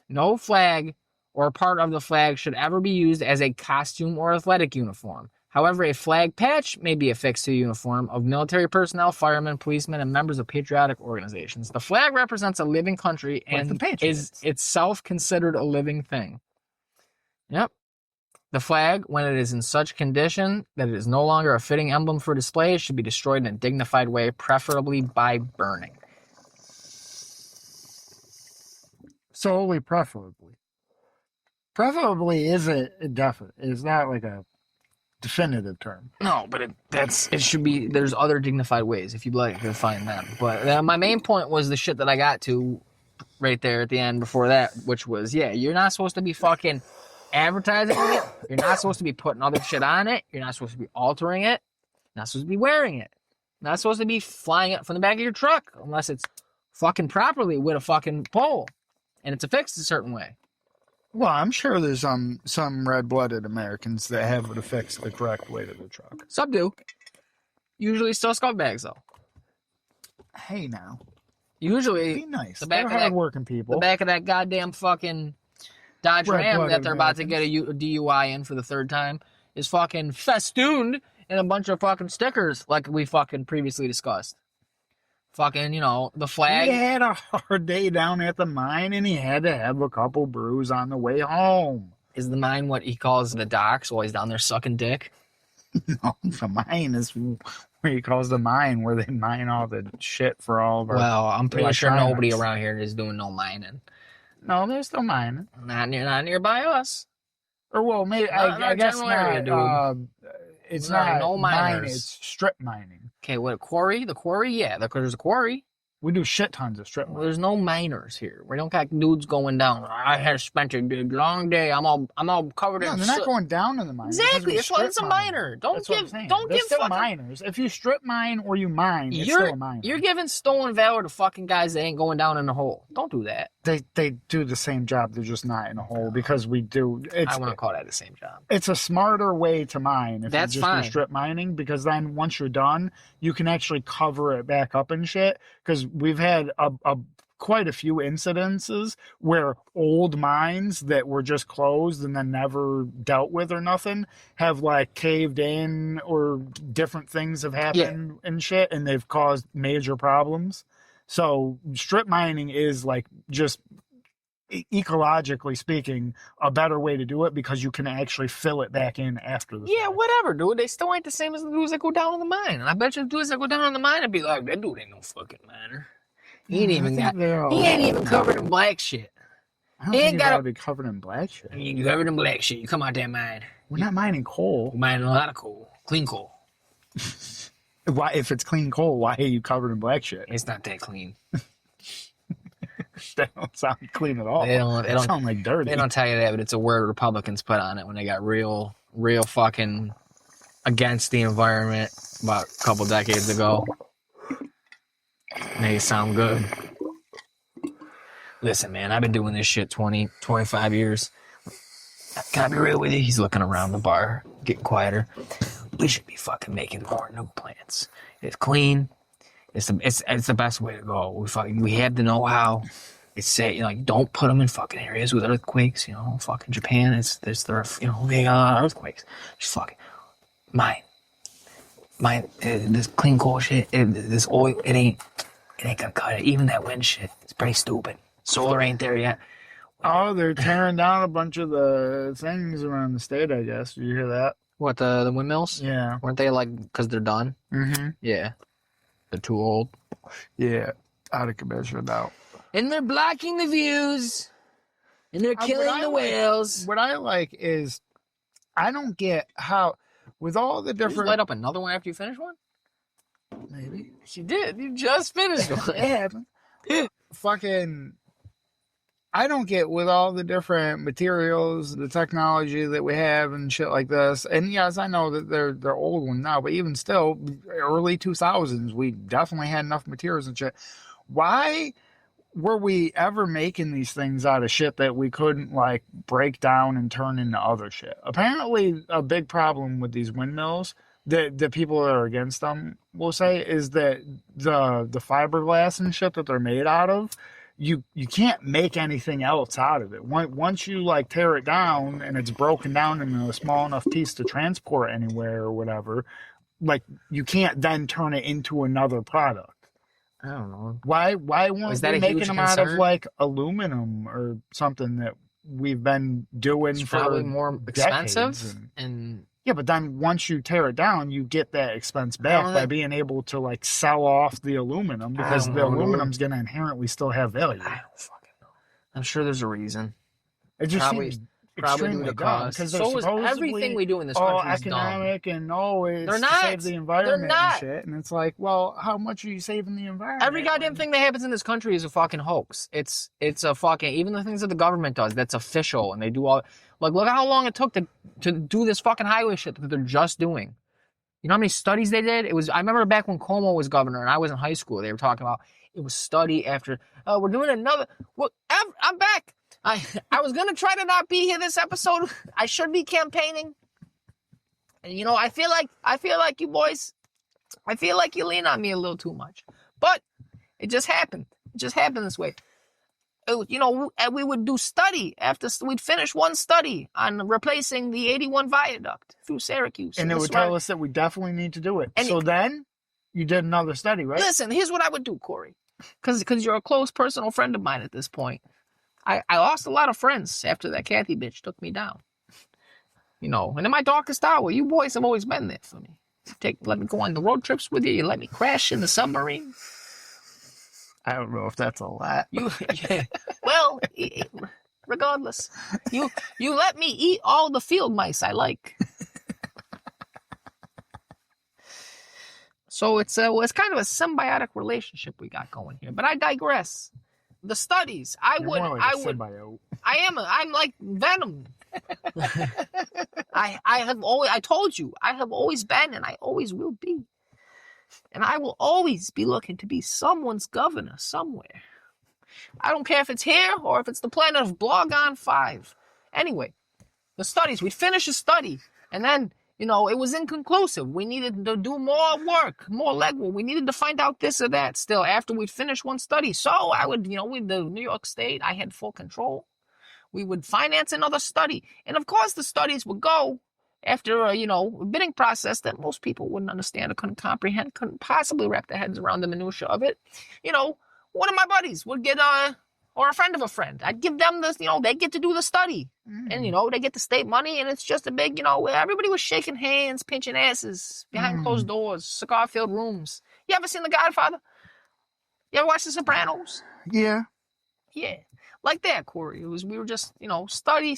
No flag or part of the flag should ever be used as a costume or athletic uniform. However, a flag patch may be affixed to a uniform of military personnel, firemen, policemen, and members of patriotic organizations. The flag represents a living country and is itself considered a living thing. Yep. The flag, when it is in such condition that it is no longer a fitting emblem for display, should be destroyed in a dignified way, preferably by burning. Solely preferably. Preferably isn't definite. It's not like a definitive term. No, but it should be. There's other dignified ways if you'd like to find them. But my main point was the shit that I got to right there at the end before that, which was you're not supposed to be fucking advertising it. You're not supposed to be putting other shit on it. You're not supposed to be altering it. You're not supposed to be wearing it. You're not supposed to be flying it from the back of your truck unless it's fucking properly with a fucking pole and it's affixed a certain way. Well, I'm sure there's some red-blooded Americans that have it affixed the correct way to the truck. Some do. Usually still scumbags, though. Hey, now. Usually, be nice. The back They're hard-working people. The back of that goddamn fucking Dodge Ram that they're about to get a DUI in for the third time is fucking festooned in a bunch of fucking stickers like we fucking previously discussed. fucking, the He flag. had a hard day down at the mine, and he had to have a couple brews on the way home. Is the mine what he calls the docks while he's down there sucking dick? No, the mine is where he calls the mine, where they mine all the shit for all of our. Well, I'm pretty sure electronics. nobody around here is doing no mining. No, they're still mining. Not nearby us. Or well, maybe I guess not. Area, it's There are not no mine. miners. It's strip mining. Okay, what, a quarry? The quarry? Yeah, there's a quarry. We do shit tons of strip Well, mining. there's no miners here. We don't got dudes going down. I have spent a long day. I'm all covered No, in they're not going down in the mine. Exactly. That's why it's a miner. Don't give still miners. If you strip mine or you mine, it's still a miner. You're giving stolen valor to fucking guys that ain't going down in the hole. Don't do that. They do the same job. They're just not in a hole because we do. I want to call that the same job. It's a smarter way to mine if That's you just fine. do strip mining, because then once you're done, you can actually cover it back up and shit. Because we've had quite a few incidences where old mines that were just closed and then never dealt with or nothing have like caved in, or different things have happened and shit, and they've caused major problems. So strip mining is like, just ecologically speaking, a better way to do it, because you can actually fill it back in after the Yeah, fact. whatever, dude. They still ain't the same as the dudes that go down in the mine. And I bet you the dudes that go down in the mine would be like, that dude ain't no fucking miner. He ain't even covered in black shit. I don't He think ain't you got gotta be covered in black shit. I mean, you covered in black shit. You come out that mine. We're not mining coal. We're mining a lot of coal. Clean coal. Why, if it's clean coal, why are you covered in black shit? It's not that clean. That don't sound clean at all. They don't sound like dirty. They don't tell you that, but it's a word Republicans put on it when they got real fucking against the environment about a couple decades ago. Make it sound good. Listen, man, I've been doing this shit 20, 25 years. Can I be real with you? He's looking around the bar, getting quieter. We should be fucking making more nuke plants. It's clean. It's the best way to go. We have the know-how. It's say, don't put them in fucking areas with earthquakes. Fucking Japan. They got a lot of earthquakes. Just fucking mine. This clean coal shit. This oil. It ain't gonna cut it. Even that wind shit. It's pretty stupid. Solar ain't there yet. Oh, they're tearing down a bunch of the things around the state, I guess. Did you hear that? What, the windmills? Yeah. Weren't they because they're done? Mm-hmm. Yeah. They're too old. Yeah. Out of commission now. And they're blocking the views. And they're killing the whales. What I like is, I don't get how, with all the Did you different... light up another one after you finish one? Maybe. You did. You just finished one. It happened. Fucking... I don't get, with all the different materials, the technology that we have and shit like this. And yes, I know that they're old ones now, but even still, early 2000s, we definitely had enough materials and shit. Why were we ever making these things out of shit that we couldn't like break down and turn into other shit? Apparently, a big problem with these windmills, the people that are against them will say, is that the fiberglass and shit that they're made out of, you can't make anything else out of it. Once you like tear it down and it's broken down into a small enough piece to transport anywhere or whatever, like you can't then turn it into another product. I don't know. Why weren't that we a making huge them out of concern? like aluminum or something that we've been doing It's for probably more expensive. decades? And Yeah, but then once you tear it down, you get that expense back by being able to like sell off the aluminum, because the aluminum's going to inherently still have value. I don't fucking know. I'm sure there's a reason. It just Probably seems due extremely to dumb, cost. because So is everything we do in this country is dumb. economic and it's They're to not. save the environment They're not. and shit. And it's like, well, how much are you saving the environment? Every goddamn thing that happens in this country is a fucking hoax. It's a fucking, even the things that the government does, that's official, and they do all, like, look at how long it took to do this fucking highway shit that they're just doing. You know how many studies they did? I remember back when Cuomo was governor and I was in high school, they were talking about, it was study after, we're doing another, I'm back. I was going to try to not be here this episode. I should be campaigning. And, I feel like you boys, I feel like you lean on me a little too much. But it just happened. It just happened this way. We would do study after we'd finish one study on replacing the 81 viaduct through Syracuse. And it would tell us that we definitely need to do it. And so then You did another study, right? Listen, here's what I would do, Corey. Because you're a close personal friend of mine at this point. I lost a lot of friends after that Kathy bitch took me down. You know, and in my darkest hour, you boys have always been there for me. Let me go on the road trips with you. You let me crash in the submarine. I don't know if that's a lot. Well, regardless, you let me eat all the field mice I like. So it's kind of a symbiotic relationship we got going here. But I digress. The studies, I'm like Venom. I told you, I have always been and I always will be. And I will always be looking to be someone's governor somewhere. I don't care if it's here or if it's the planet of Blogon 5. Anyway, the studies, we'd finish a study and then, you know, it was inconclusive. We needed to do more work, more legwork. We needed to find out this or that still after we'd finished one study. So I would, you know, with the New York State, I had full control. We would finance another study. And of course, the studies would go after a, you know, bidding process that most people wouldn't understand or couldn't comprehend, couldn't possibly wrap their heads around the minutia of it. You know, one of my buddies would get or a friend of a friend. I'd give them this, you know, they get to do the study. And, you know, they get the state money and it's just a big, you know, everybody was shaking hands, pinching asses behind closed doors, cigar-filled rooms. You ever seen The Godfather? You ever watched The Sopranos? Yeah. Yeah. Like that, Corey. We were just, you know, study.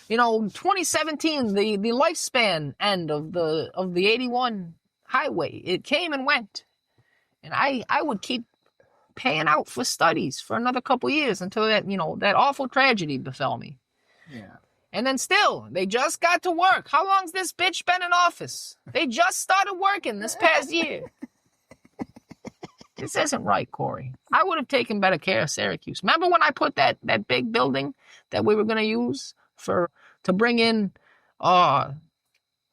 You know, 2017, the lifespan end of the 81 highway, it came and went. And I would keep paying out for studies for another couple years until that, you know, that awful tragedy befell me. Yeah. And then still, they just got to work. How long's this bitch been in office? They just started working this past year. This isn't right, Corey. I would have taken better care of Syracuse. Remember when I put that big building that we were going to use to bring in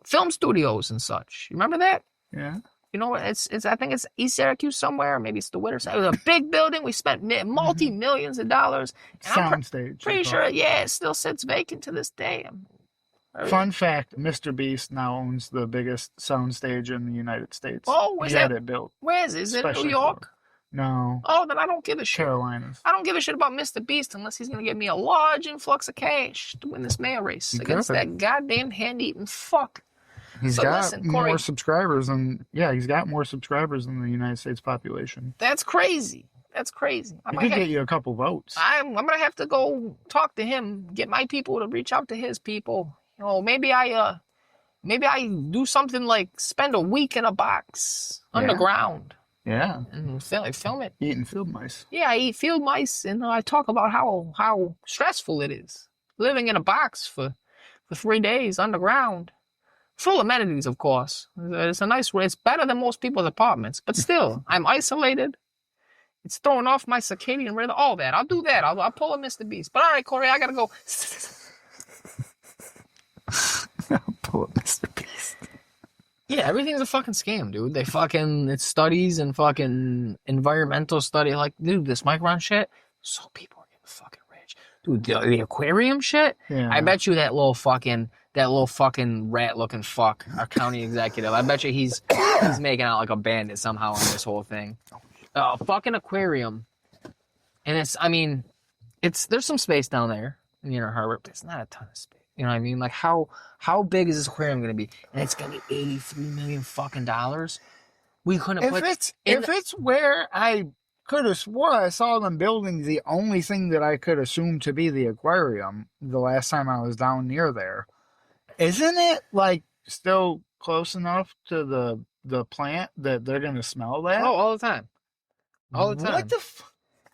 film studios and such? You remember that? Yeah. You know, I think it's East Syracuse somewhere, or maybe it's the Winter side. It was a big building. We spent multi-millions of dollars. Soundstage. Pretty sure, yeah, it still sits vacant to this day. Fun fact, Mr. Beast now owns the biggest soundstage in the United States. Oh, he had it built. Where is it? Is it in New York? No. Oh, then I don't give a shit. Carolinas. I don't give a shit about Mr. Beast unless he's going to give me a large influx of cash to win this mayor race against that goddamn hand-eating fuck. He's got more subscribers than he's got more subscribers than the United States population. That's crazy. He could get you a couple votes. I'm gonna have to go talk to him, get my people to reach out to his people. You know, maybe I do something like spend a week in a box underground. Yeah. And film it. Eating field mice. Yeah, I eat field mice and I talk about how stressful it is living in a box for 3 days underground. Full amenities, of course. It's better than most people's apartments, but still, I'm isolated. It's throwing off my circadian rhythm, all that. I'll do that. I'll pull a Mr. Beast. But all right, Corey, I gotta go. I'll pull a Mr. Beast. Yeah, everything's a fucking scam, dude. It's studies and fucking environmental study. Like, dude, this micron shit, so people are getting fucking rich. Dude, the aquarium shit, yeah. I bet you that little fucking rat-looking fuck, our county executive, I bet you he's making out like a bandit somehow on this whole thing. Fucking aquarium. And there's some space down there in Inner Harbor, but it's not a ton of space. You know what I mean? Like, how big is this aquarium going to be? And it's going to be $83 million fucking dollars. We couldn't if it's where I could have swore I saw them building the only thing that I could assume to be the aquarium the last time I was down near there. Isn't it, like, still close enough to the plant that they're going to smell that? Oh, all the time. All the time. What the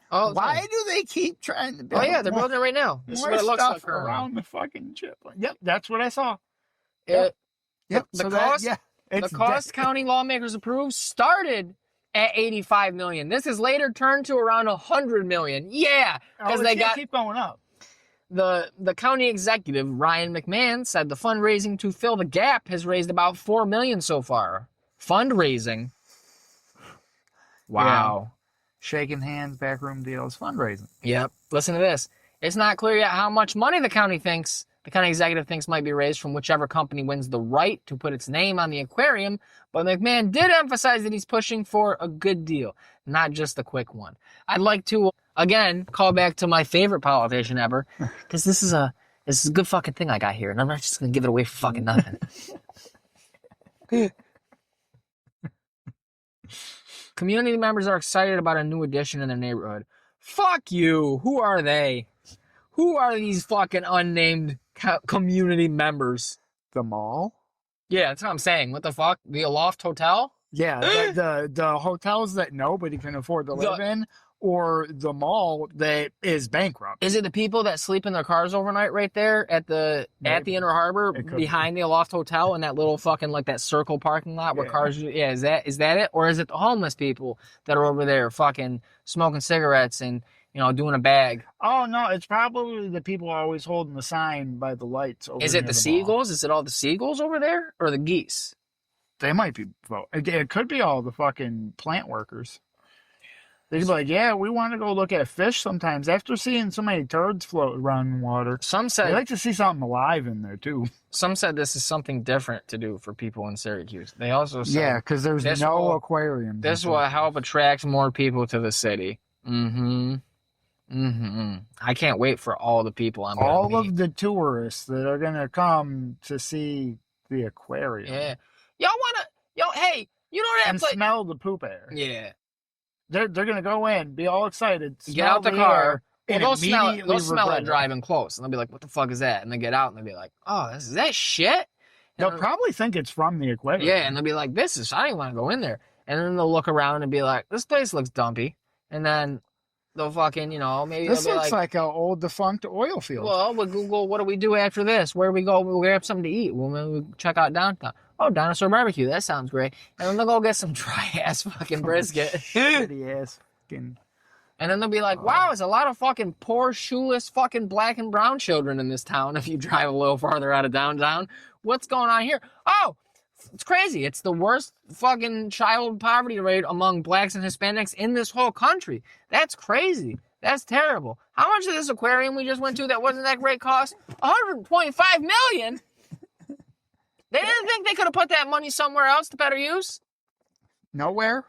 Why do they keep trying to build they're building it right now. This is what it looks like around the fucking chip. Yep, that's what I saw. Yep. The cost county lawmakers approved started at $85 million. This has later turned to around $100 million. Yeah, because they keep going up. The county executive, Ryan McMahon, said the fundraising to fill the gap has raised about $4 million so far. Fundraising. Wow. Yeah. Shaking hands, backroom deals, fundraising. Yep. Listen to this. It's not clear yet how much money the county thinks The county executive thinks might be raised from whichever company wins the right to put its name on the aquarium, but McMahon did emphasize that he's pushing for a good deal, not just a quick one. I'd like to, again, call back to my favorite politician ever, because this is a good fucking thing I got here, and I'm not just going to give it away for fucking nothing. Community members are excited about a new addition in their neighborhood. Fuck you. Who are they? Who are these fucking unnamed community members? The mall? Yeah, that's what I'm saying. What the fuck? The Aloft Hotel? Yeah, the hotels that nobody can afford to live in, or the mall that is bankrupt. Is it the people that sleep in their cars overnight right there at the Inner Harbor behind the Aloft Hotel in that little fucking like that circle parking lot where cars? Yeah, is that it, or is it the homeless people that are over there fucking smoking cigarettes and doing a bag? Oh no, it's probably the people always holding the sign by the lights. Is it the seagulls? Is it all the seagulls over there, or the geese? They might be. It could be all the fucking plant workers. They'd be like, yeah, we want to go look at fish sometimes. After seeing so many turds float around in water, some said they like to see something alive in there too. Some said this is something different to do for people in Syracuse. They also said, because there's no aquarium. This will help attract more people to the city. I can't wait for all the people I'm gonna meet. All of the tourists that are gonna come to see the aquarium. Yeah, hey, you know that and smell the poop air. Yeah. They're gonna go in, be all excited, get out the car, and they'll smell it it. driving close, and they'll be like, "What the fuck is that?" And they get out, and they'll be like, "Oh, is that shit?" They'll probably think it's from the aquarium. Yeah, and they'll be like, I don't want to go in there. And then they'll look around and be like, "This place looks dumpy," and then they'll fucking, maybe this they'll be looks like an old defunct oil field. Well, we'll Google, what do we do after this? Where do we go? We'll grab something to eat. We'll check out downtown. Oh, dinosaur barbecue. That sounds great. And then they'll go get some dry ass fucking brisket. Shitty ass fucking. And then they'll be like, wow, there's a lot of fucking poor, shoeless, fucking black and brown children in this town if you drive a little farther out of downtown. What's going on here? Oh, it's crazy. It's the worst fucking child poverty rate among blacks and Hispanics in this whole country. That's crazy. That's terrible. How much did this aquarium we just went to that wasn't that great cost? $125 million? They didn't think they could have put that money somewhere else to better use? Nowhere?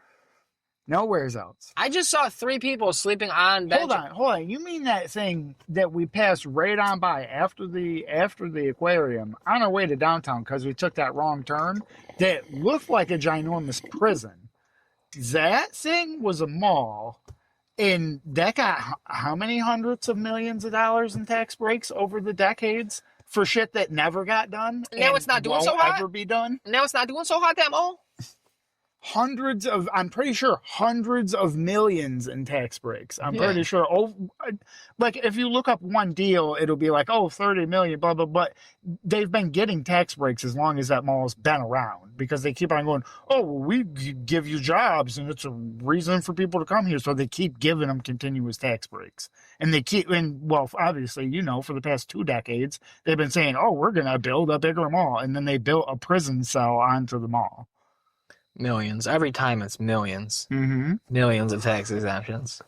Nowhere's else. I just saw 3 people sleeping on benches. Hold on. You mean that thing that we passed right on by after the aquarium on our way to downtown because we took that wrong turn that looked like a ginormous prison? That thing was a mall, and that got how many hundreds of millions of dollars in tax breaks over the decades for shit that never got done? Now it's not doing so hot? Ever be done? Now it's not doing so hot, that mall? I'm pretty sure hundreds of millions in tax breaks. I'm pretty sure. Oh, like if you look up one deal, it'll be like, 30 million, blah, blah, blah. They've been getting tax breaks as long as that mall's been around because they keep on going, we give you jobs and it's a reason for people to come here. So they keep giving them continuous tax breaks. And obviously, for the past 2 decades, they've been saying, we're going to build a bigger mall. And then they built a prison cell onto the mall. Millions. Every time it's millions. Mm-hmm. Millions of tax exemptions.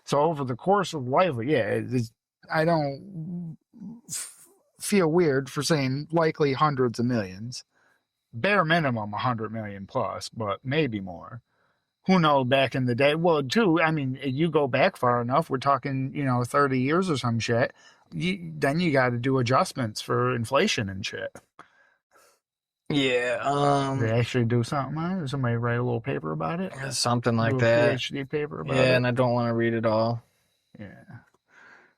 So over the course of life, I don't feel weird for saying likely hundreds of millions. Bare minimum 100 million plus, but maybe more. Who knows back in the day? Well, too, I mean, you go back far enough, we're talking, 30 years or some shit. Then you got to do adjustments for inflation and shit. Yeah, they actually do something on it? Somebody write a little paper about it? Something like that. PhD paper about it? Yeah, and I don't want to read it all. Yeah.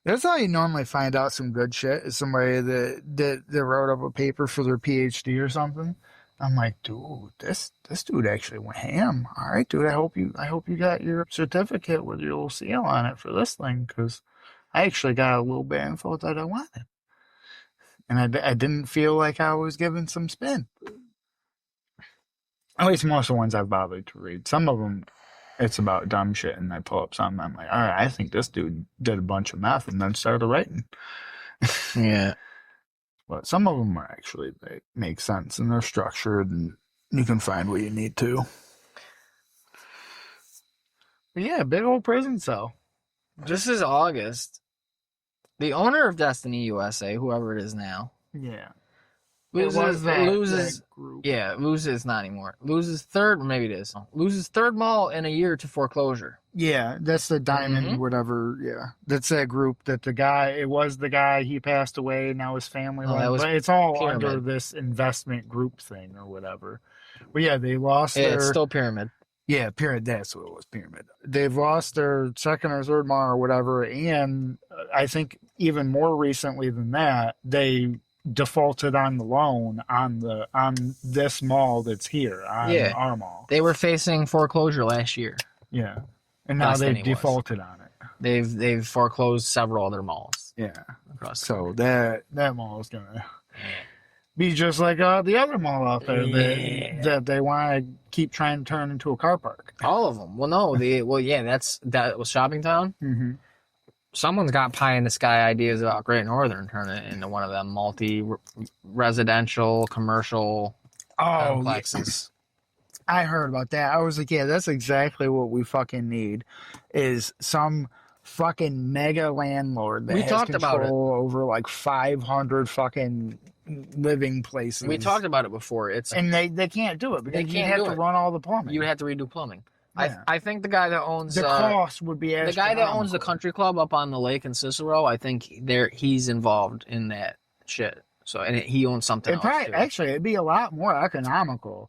That's how you normally find out some good shit, is somebody that wrote up a paper for their PhD or something. I'm like, dude, this dude actually went ham. All right, dude, I hope you got your certificate with your little seal on it for this thing, because I actually got a little bit of info that I wanted. And I didn't feel like I was giving some spin. At least most of the ones I've bothered to read. Some of them, it's about dumb shit, and I pull up something. I'm like, all right, I think this dude did a bunch of math and then started writing. Yeah. But some of them are actually, they make sense, and they're structured, and you can find what you need to. But yeah, big old prison cell. This is August. The owner of Destiny USA, whoever it is now, Yeah. loses. That group. Yeah, loses not anymore. Loses third, maybe it is. Loses third mall in a year to foreclosure. Yeah, that's the Diamond, whatever. Yeah, that's that group that the guy. It was the guy. He passed away. Now his family. That was but it's all Pyramid. under this investment group thing or whatever. But yeah, they lost Yeah, their. it's still Pyramid. Yeah, Pyramid. That's what it was. Pyramid. They've lost their second or third mall or whatever, and I think even more recently than that, they defaulted on the loan on this mall that's here on our mall. They were facing foreclosure last year. Yeah, and now they've defaulted on it. They've foreclosed several other malls. Yeah, across the so that mall is gonna be just like the other mall out there that they want to keep trying to turn into a car park. All of them. Well, no, that was Shopping Town. Mm-hmm. Someone's got pie in the sky ideas about Great Northern turning it into one of them multi-residential commercial complexes. I heard about that. I was like, yeah, that's exactly what we fucking need is some fucking mega landlord that has control over like 500 fucking living places. We talked about it before. And they can't do it because you have to run all the plumbing. You would have to redo plumbing. Yeah. I think the guy that owns the cost would be the guy that owns the country club up on the lake in Cicero. I think he's involved in that shit. So he owns something else too. Actually, it'd be a lot more economical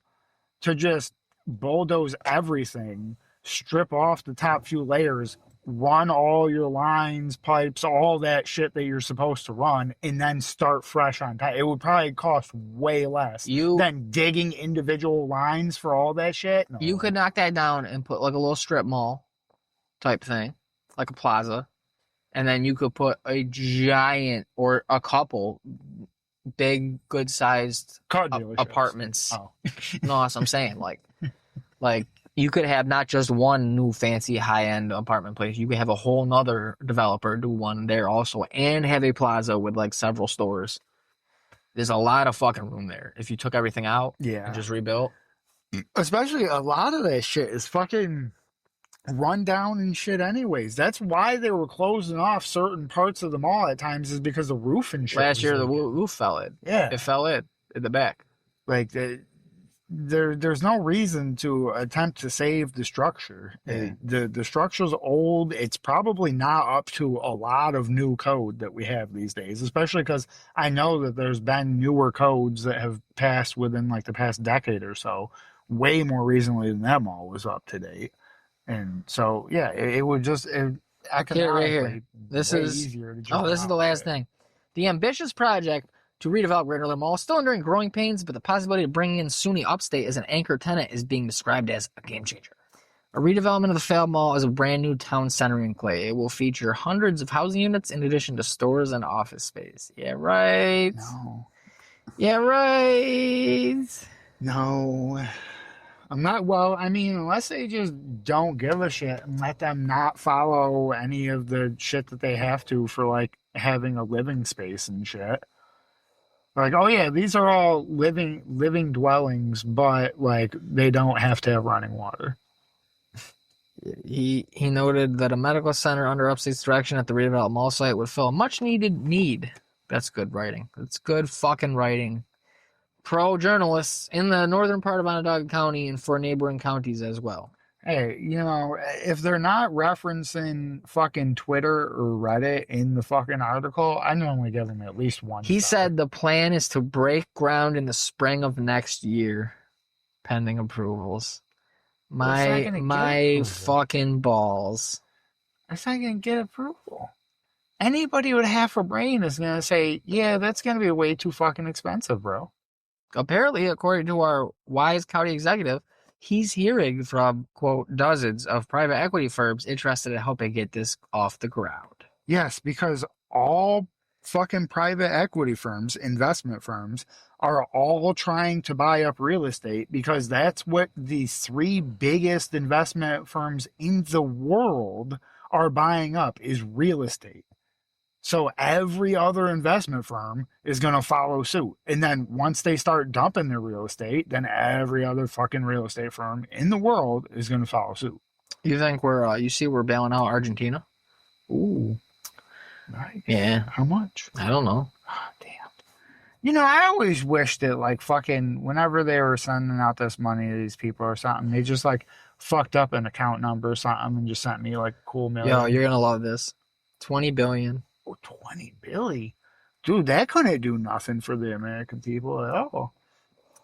to just bulldoze everything, strip off the top few layers, run all your lines, pipes, all that shit that you're supposed to run, and then start fresh on top. It would probably cost way less than digging individual lines for all that shit. No. You could knock that down and put like a little strip mall type thing, like a plaza, and then you could put a giant or a couple big, good-sized apartments. Oh. No, that's what I'm saying. Like you could have not just one new fancy high-end apartment place. You could have a whole nother developer do one there also and have a plaza with like several stores. There's a lot of fucking room there if you took everything out and just rebuilt. Especially a lot of that shit is fucking run down and shit anyways. That's why they were closing off certain parts of the mall at times is because the roof and shit. Last year the roof fell in. Yeah. It fell in the back. Like there's no reason to attempt to save the structure. Yeah. The structure's old. It's probably not up to a lot of new code that we have these days, especially because I know that there's been newer codes that have passed within like the past decade or so, way more recently than that mall was up to date. And so, yeah, it would just economically here. This is easier to jump this is the last thing. The ambitious project to redevelop Great Northern Mall is still enduring growing pains, but the possibility of bringing in SUNY Upstate as an anchor tenant is being described as a game changer. A redevelopment of the failed mall is a brand new town center in Clay. It will feature hundreds of housing units in addition to stores and office space. Yeah, right. No. Yeah, right. No. I'm not, unless they just don't give a shit and let them not follow any of the shit that they have to for, like, having a living space and shit. Like, oh yeah, these are all living dwellings, but, like, they don't have to have running water. He noted that a medical center under Upstate's direction at the redeveloped mall site would fill a much-needed need. That's good writing. That's good fucking writing. Pro-journalists in the northern part of Onondaga County and for neighboring counties as well. Hey, if they're not referencing fucking Twitter or Reddit in the fucking article, I normally give them at least one. He said the plan is to break ground in the spring of next year, pending approvals. My fucking balls. That's not going to get approval. Anybody with half a brain is going to say, yeah, that's going to be way too fucking expensive, bro. Apparently, according to our wise county executive, he's hearing from, quote, dozens of private equity firms interested in helping get this off the ground. Yes, because all fucking private equity firms, investment firms, are all trying to buy up real estate because that's what the three biggest investment firms in the world are buying up is real estate. So every other investment firm is going to follow suit. And then once they start dumping their real estate, then every other fucking real estate firm in the world is going to follow suit. You think we're bailing out Argentina? Ooh. Right? Yeah. How much? I don't know. Oh, damn. You know, I always wished that, like, fucking, whenever they were sending out this money to these people or something, they just, like, fucked up an account number or something and just sent me, like, a cool million. Yo, you're gonna love this. 20 billion. Oh, 20 billion. Dude, that couldn't do nothing for the American people at all.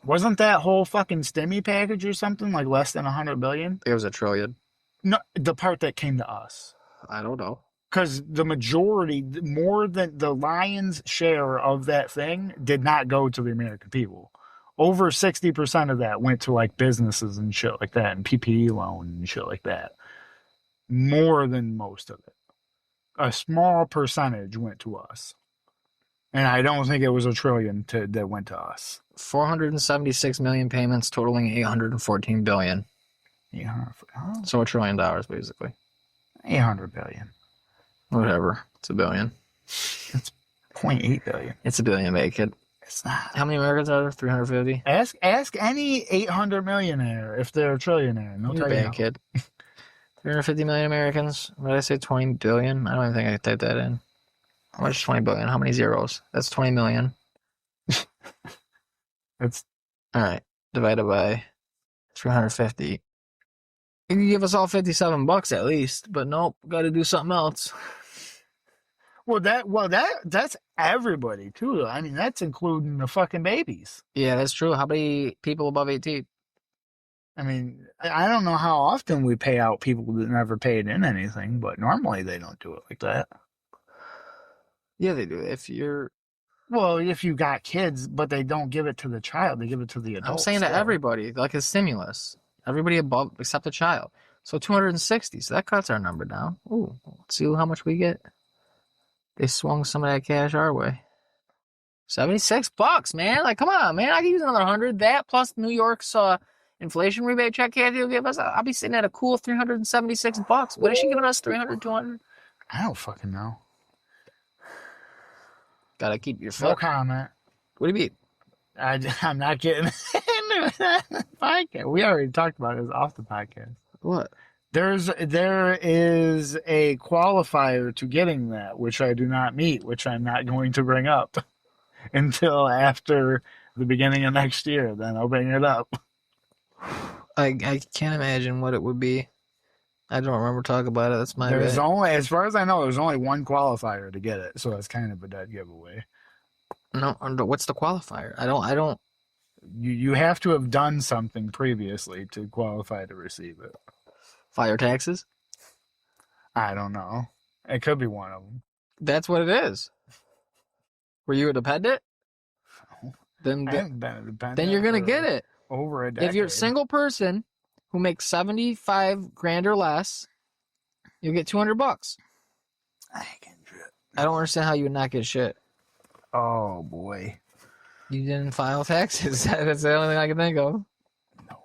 Wasn't that whole fucking stimmy package or something like less than 100 billion? It was $1 trillion. No, the part that came to us. I don't know. Because the majority, more than the lion's share of that thing, did not go to the American people. Over 60% of that went to like businesses and shit like that, and PPE loan and shit like that. More than most of it. A small percentage went to us. And I don't think it was $1 trillion that went to us. 476 million payments totaling 814 billion. Yeah, So $1 trillion, basically. 800 billion. Whatever. It's a billion. It's 0.8 billion. It's a billion, mate, kid. It's not. How many Americans are there? 350? Ask any 800 millionaire if they're a trillionaire. No, You're bad, kid. 350 million Americans. What did I say? 20 billion? I don't even think I could type that in. How much is 20 billion? How many zeros? That's 20 million. It's all right. Divided by 350. You can give us all $57 at least, but nope, got to do something else. that's everybody too. I mean, that's including the fucking babies. Yeah, that's true. How many people above 18? I mean, I don't know how often we pay out people that never paid in anything, but normally they don't do it like that. Yeah, they do. If you got kids, but they don't give it to the child, they give it to the adult. I'm saying to everybody, like a stimulus. Everybody above except the child. So 260. So that cuts our number down. Ooh, let's see how much we get. They swung some of that cash our way. $76, man. Like, come on, man. I can use another 100. That plus New York's inflation rebate check Kathy will give us. I'll be sitting at a cool $376. What is she giving us? 300, 200? I don't fucking know. Gotta keep your foot. No comment. What do you mean? I'm not getting into that podcast. We already talked about it off the podcast. What? There is a qualifier to getting that, which I do not meet, which I'm not going to bring up until after the beginning of next year. Then I'll bring it up. I can't imagine what it would be. I don't remember talking about it. That's my bad. As far as I know, there's only one qualifier to get it, so it's kind of a dead giveaway. No, what's the qualifier? I don't. You have to have done something previously to qualify to receive it. Fire taxes? I don't know. It could be one of them. That's what it is. Were you a dependent? I haven't been a dependent. Then you're gonna get it. Over a decade. If you're a single person who makes 75 grand or less, you'll get $200. I ain't getting shit. I don't understand how you would not get shit. Oh boy. You didn't file taxes. That's the only thing I can think of. No.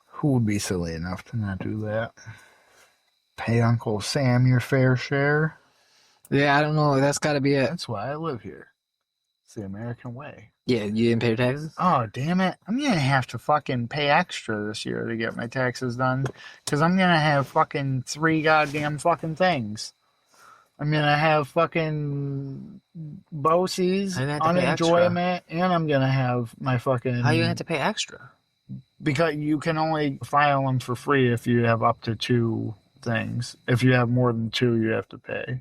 Who would be silly enough to not do that? Pay Uncle Sam your fair share? Yeah, I don't know. That's got to be it. That's why I live here. It's the American way. Yeah, you didn't pay your taxes? Oh, damn it. I'm going to have to fucking pay extra this year to get my taxes done. Because I'm going to have fucking 3 goddamn fucking things. I'm going to have fucking BOCES, unenjoyment, and I'm going to have my fucking... How are you going to have to pay extra? Because you can only file them for free if you have up to 2 things. If you have more than 2, you have to pay.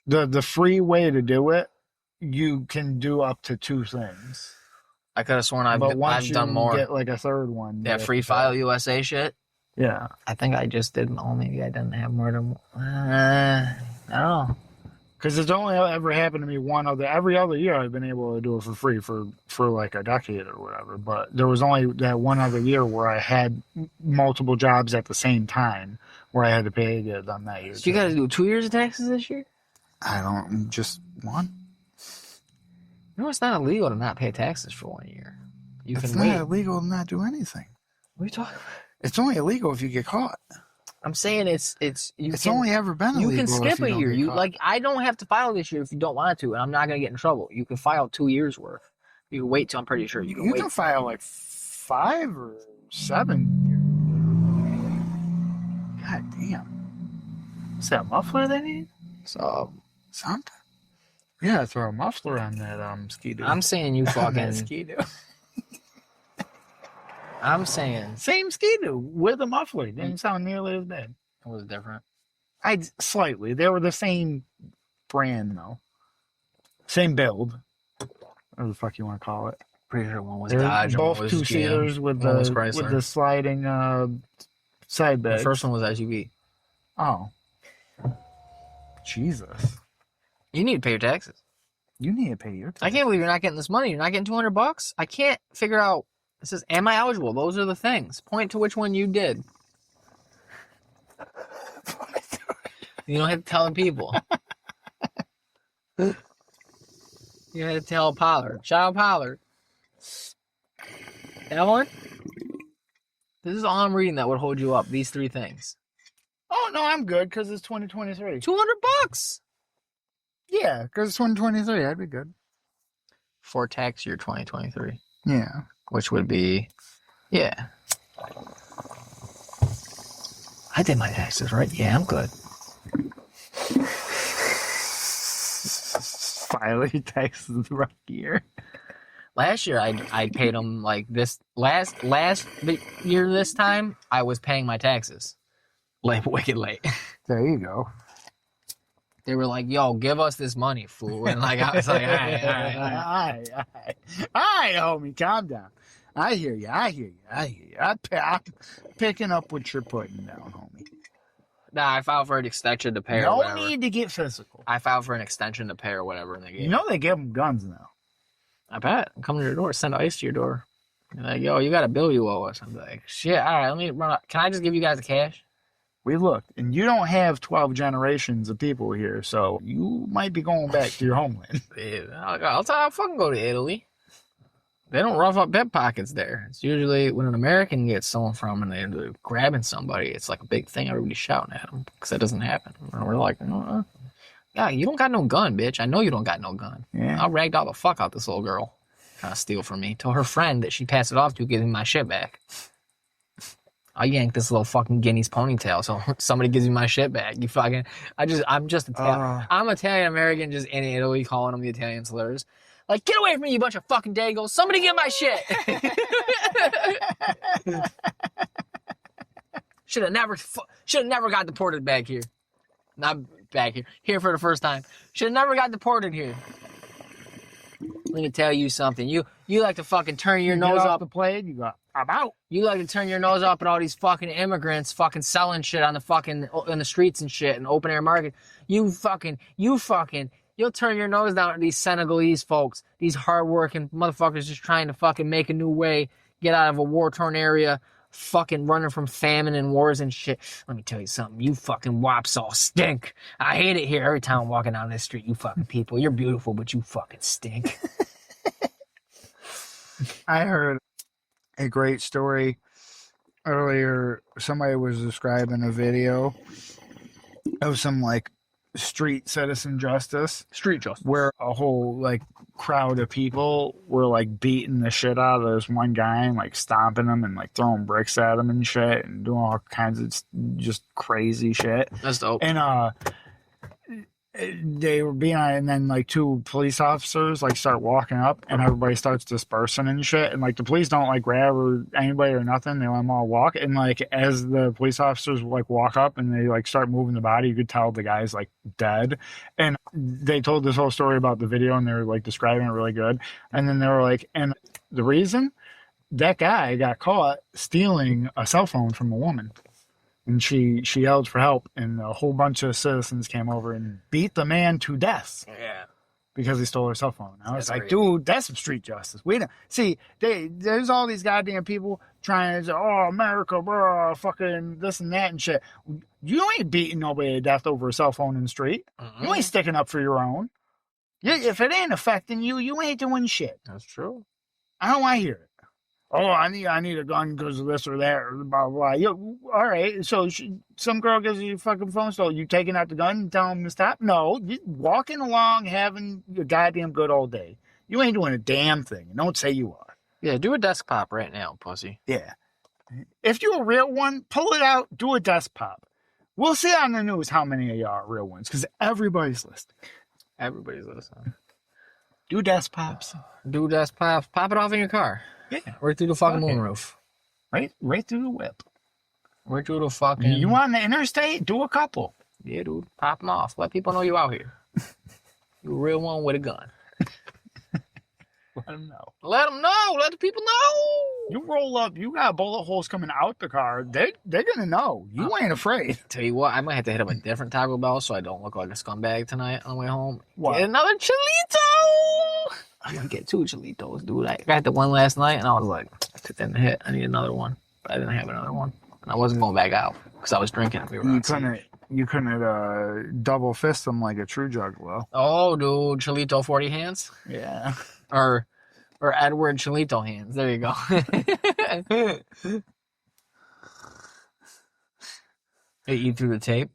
The free way to do it, you can do up to 2 things. I could have sworn I've done more. Get like a 3rd one. That Free File USA shit? Yeah. I think I just did. Oh, maybe I didn't have more than... I don't know. Because it's only ever happened to me every other year I've been able to do it for free for like a decade or whatever. But there was only that one other year where I had multiple jobs at the same time where I had to pay to get it done that year. So you got to do 2 years of taxes this year? Just one. No, it's not illegal to not pay taxes for 1 year. It's not illegal to not do anything. What are you talking about? It's only illegal if you get caught. I'm saying it's only ever been illegal. You can skip a year. I don't have to file this year if you don't want to, and I'm not gonna get in trouble. You can file 2 years worth. You can wait till I'm pretty sure you can wait. You can file like 5 or 7 years. God damn. Is that a muffler they need? So Something? Yeah, throw a muffler on that Ski-Doo. I'm saying you fucking Ski-Doo. I'm saying Same Ski-Doo with a muffler. Didn't sound nearly as bad. it was different. Slightly. They were the same brand though. Same build. Whatever the fuck you want to call it. Pretty sure one was They're Dodge and both one was two-seaters GM. with One was the Chrysler. sliding side The beds. first one was SUV. Oh. Jesus. You need to pay your taxes. You need to pay your taxes. I can't believe you're not getting this money. You're not getting $200. I can't figure out. It says, am I eligible? Those are the things. Point to which one you did. You don't have to tell the people. You have to tell Pollard. Shout out Pollard. That one? This is all I'm reading that would hold you up. These three things. Oh, no, I'm good because it's 2023. $200. Yeah, because it's 2023. I'd be good. For tax year 2023. Yeah. Which would be, yeah. I did my taxes, right? Yeah, I'm good. Finally taxes the rough year. Last year, I paid them like this. Last year, this time, I was paying my taxes. Like, wicked late. There you go. They were like, yo, give us this money, fool. And like, I was like, all right. All right, homie, calm down. I hear you. I'm picking up what you're putting down, homie. Nah, I filed for an extension to pay or No whatever. need to get physical. I filed for an extension to pay or whatever, and they gave You know they give them guns now. I bet. I'm coming to your door, send ice to your door. You're like, yo, you got a bill you owe us. I'm like, shit, all right, let me run up. Can I just give you guys the cash? We looked, and you don't have 12 generations of people here, so you might be going back to your homeland. Yeah, I'll fucking go to Italy. They don't rough up pickpockets there. It's usually when an American gets stolen from and they're grabbing somebody, it's like a big thing. Everybody's shouting at them because that doesn't happen. And we're like, yeah, you don't got no gun, bitch. I know you don't got no gun. Yeah. I ragged all the fuck out this little girl trying to steal from me. Told her friend that she passed it off to give me my shit back. I yanked this little fucking Guinea's ponytail, so somebody gives me my shit back. You fucking, I'm just Italian. I'm Italian American, just in Italy, calling them the Italian slurs. Like, get away from me, you bunch of fucking dagos. Somebody get my shit. Should have never got deported back here. Not back here. Here for the first time. Should have never got deported here. Let me tell you something. You like to fucking turn your nose up the plane. You go, I'm out. You like to turn your nose up at all these fucking immigrants fucking selling shit on the fucking in the streets and shit and open air market. You'll turn your nose down at these Senegalese folks, these hardworking motherfuckers just trying to fucking make a new way, get out of a war-torn area, fucking running from famine and wars and shit. Let me tell you something. You fucking wops all stink. I hate it here every time I'm walking down this street. You fucking people. You're beautiful, but you fucking stink. I heard a great story earlier. Somebody was describing a video of some like street justice where a whole like crowd of people were like beating the shit out of this one guy and like stomping him and like throwing bricks at him and shit and doing all kinds of just crazy shit. That's dope. And they were being on it, and then like two police officers like start walking up and everybody starts dispersing and shit, and like the police don't like grab anybody or nothing. They let them all walk, and like as the police officers like walk up and they like start moving the body, you could tell the guy's like dead. And they told this whole story about the video and they were like describing it really good. And then they were like, and the reason that guy got caught stealing a cell phone from a woman. And she yelled for help, and a whole bunch of citizens came over and beat the man to death. Yeah. Because he stole her cell phone. I was That's like, crazy. dude, that's some street justice. We don't see. There's all these goddamn people trying to say, "Oh, America, bro, fucking this and that and shit." You ain't beating nobody to death over a cell phone in the street. You ain't sticking up for your own. If it ain't affecting you, you ain't doing shit. That's true. I don't want to hear it. Oh, I need a gun because of this or that or blah, blah, blah. All right, so some girl gives you your fucking phone, so you taking out the gun and telling them to stop? No, you walking along having your goddamn good old day. You ain't doing a damn thing. Don't say you are. Yeah, do a Deskpop right now, pussy. Yeah. If you're a real one, pull it out, do a Deskpop. We'll see on the news how many of y'all are real ones, because everybody's listening. Everybody's listening. Do Deskpops. Do Deskpop. Pop it off in your car. Yeah. Right through the fucking moonroof. Right through the whip. Right through the fucking... You on the interstate? Do a couple. Yeah, dude. Pop them off. Let people know you out here. You a real one with a gun. Let them know. Let them know. Let the people know. You roll up. You got bullet holes coming out the car. They're going to know. You ain't afraid. Tell you what, I might have to hit up a different Taco Bell so I don't look like a scumbag tonight on the way home. What? Get another Cholito. I'm going to get 2 Cholitos, dude. I got the one last night, and I was like, I didn't hit. I need another one. But I didn't have another one. And I wasn't going back out because I was drinking. You couldn't double fist them like a true juggalo. Oh, dude. Cholito 40 hands? Yeah. Or Edward Cholito hands. There you go. Hey, you through the tape?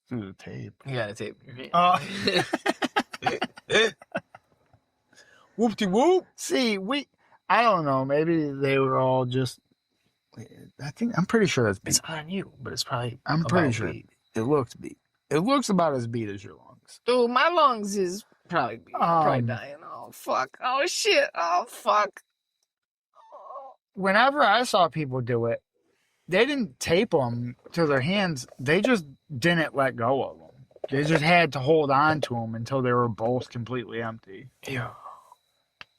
Through the tape. You got a tape in your hand. Whoop-de-whoop. See, I don't know. Maybe they were all just... I'm pretty sure that's beat. It's on you, but it's probably... I'm pretty sure beat. it looks beat. It looks about as beat as your lungs. Dude, my lungs is probably beat. Probably dying. Oh, fuck. Oh, shit. Oh, fuck. Whenever I saw people do it, they didn't tape them to their hands. They just didn't let go of them. They just had to hold on to them until they were both completely empty. Yeah.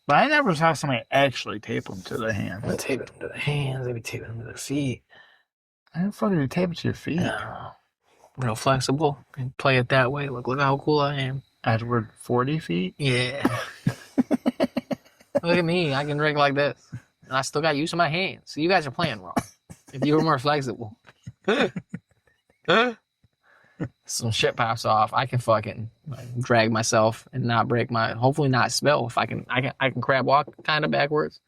But I never saw somebody actually tape them to the hands. They tape them to the hands. They be taping them to their feet. I didn't fucking tape it to your feet. Yeah. Real flexible. And play it that way. Look how cool I am. Edward 40 feet? Yeah. Look at me. I can drink like this. And I still got use of my hands. So you guys are playing wrong. If you were more flexible. Some shit pops off. I can fucking drag myself and not break my... Hopefully not spill. If I can crab walk kind of backwards.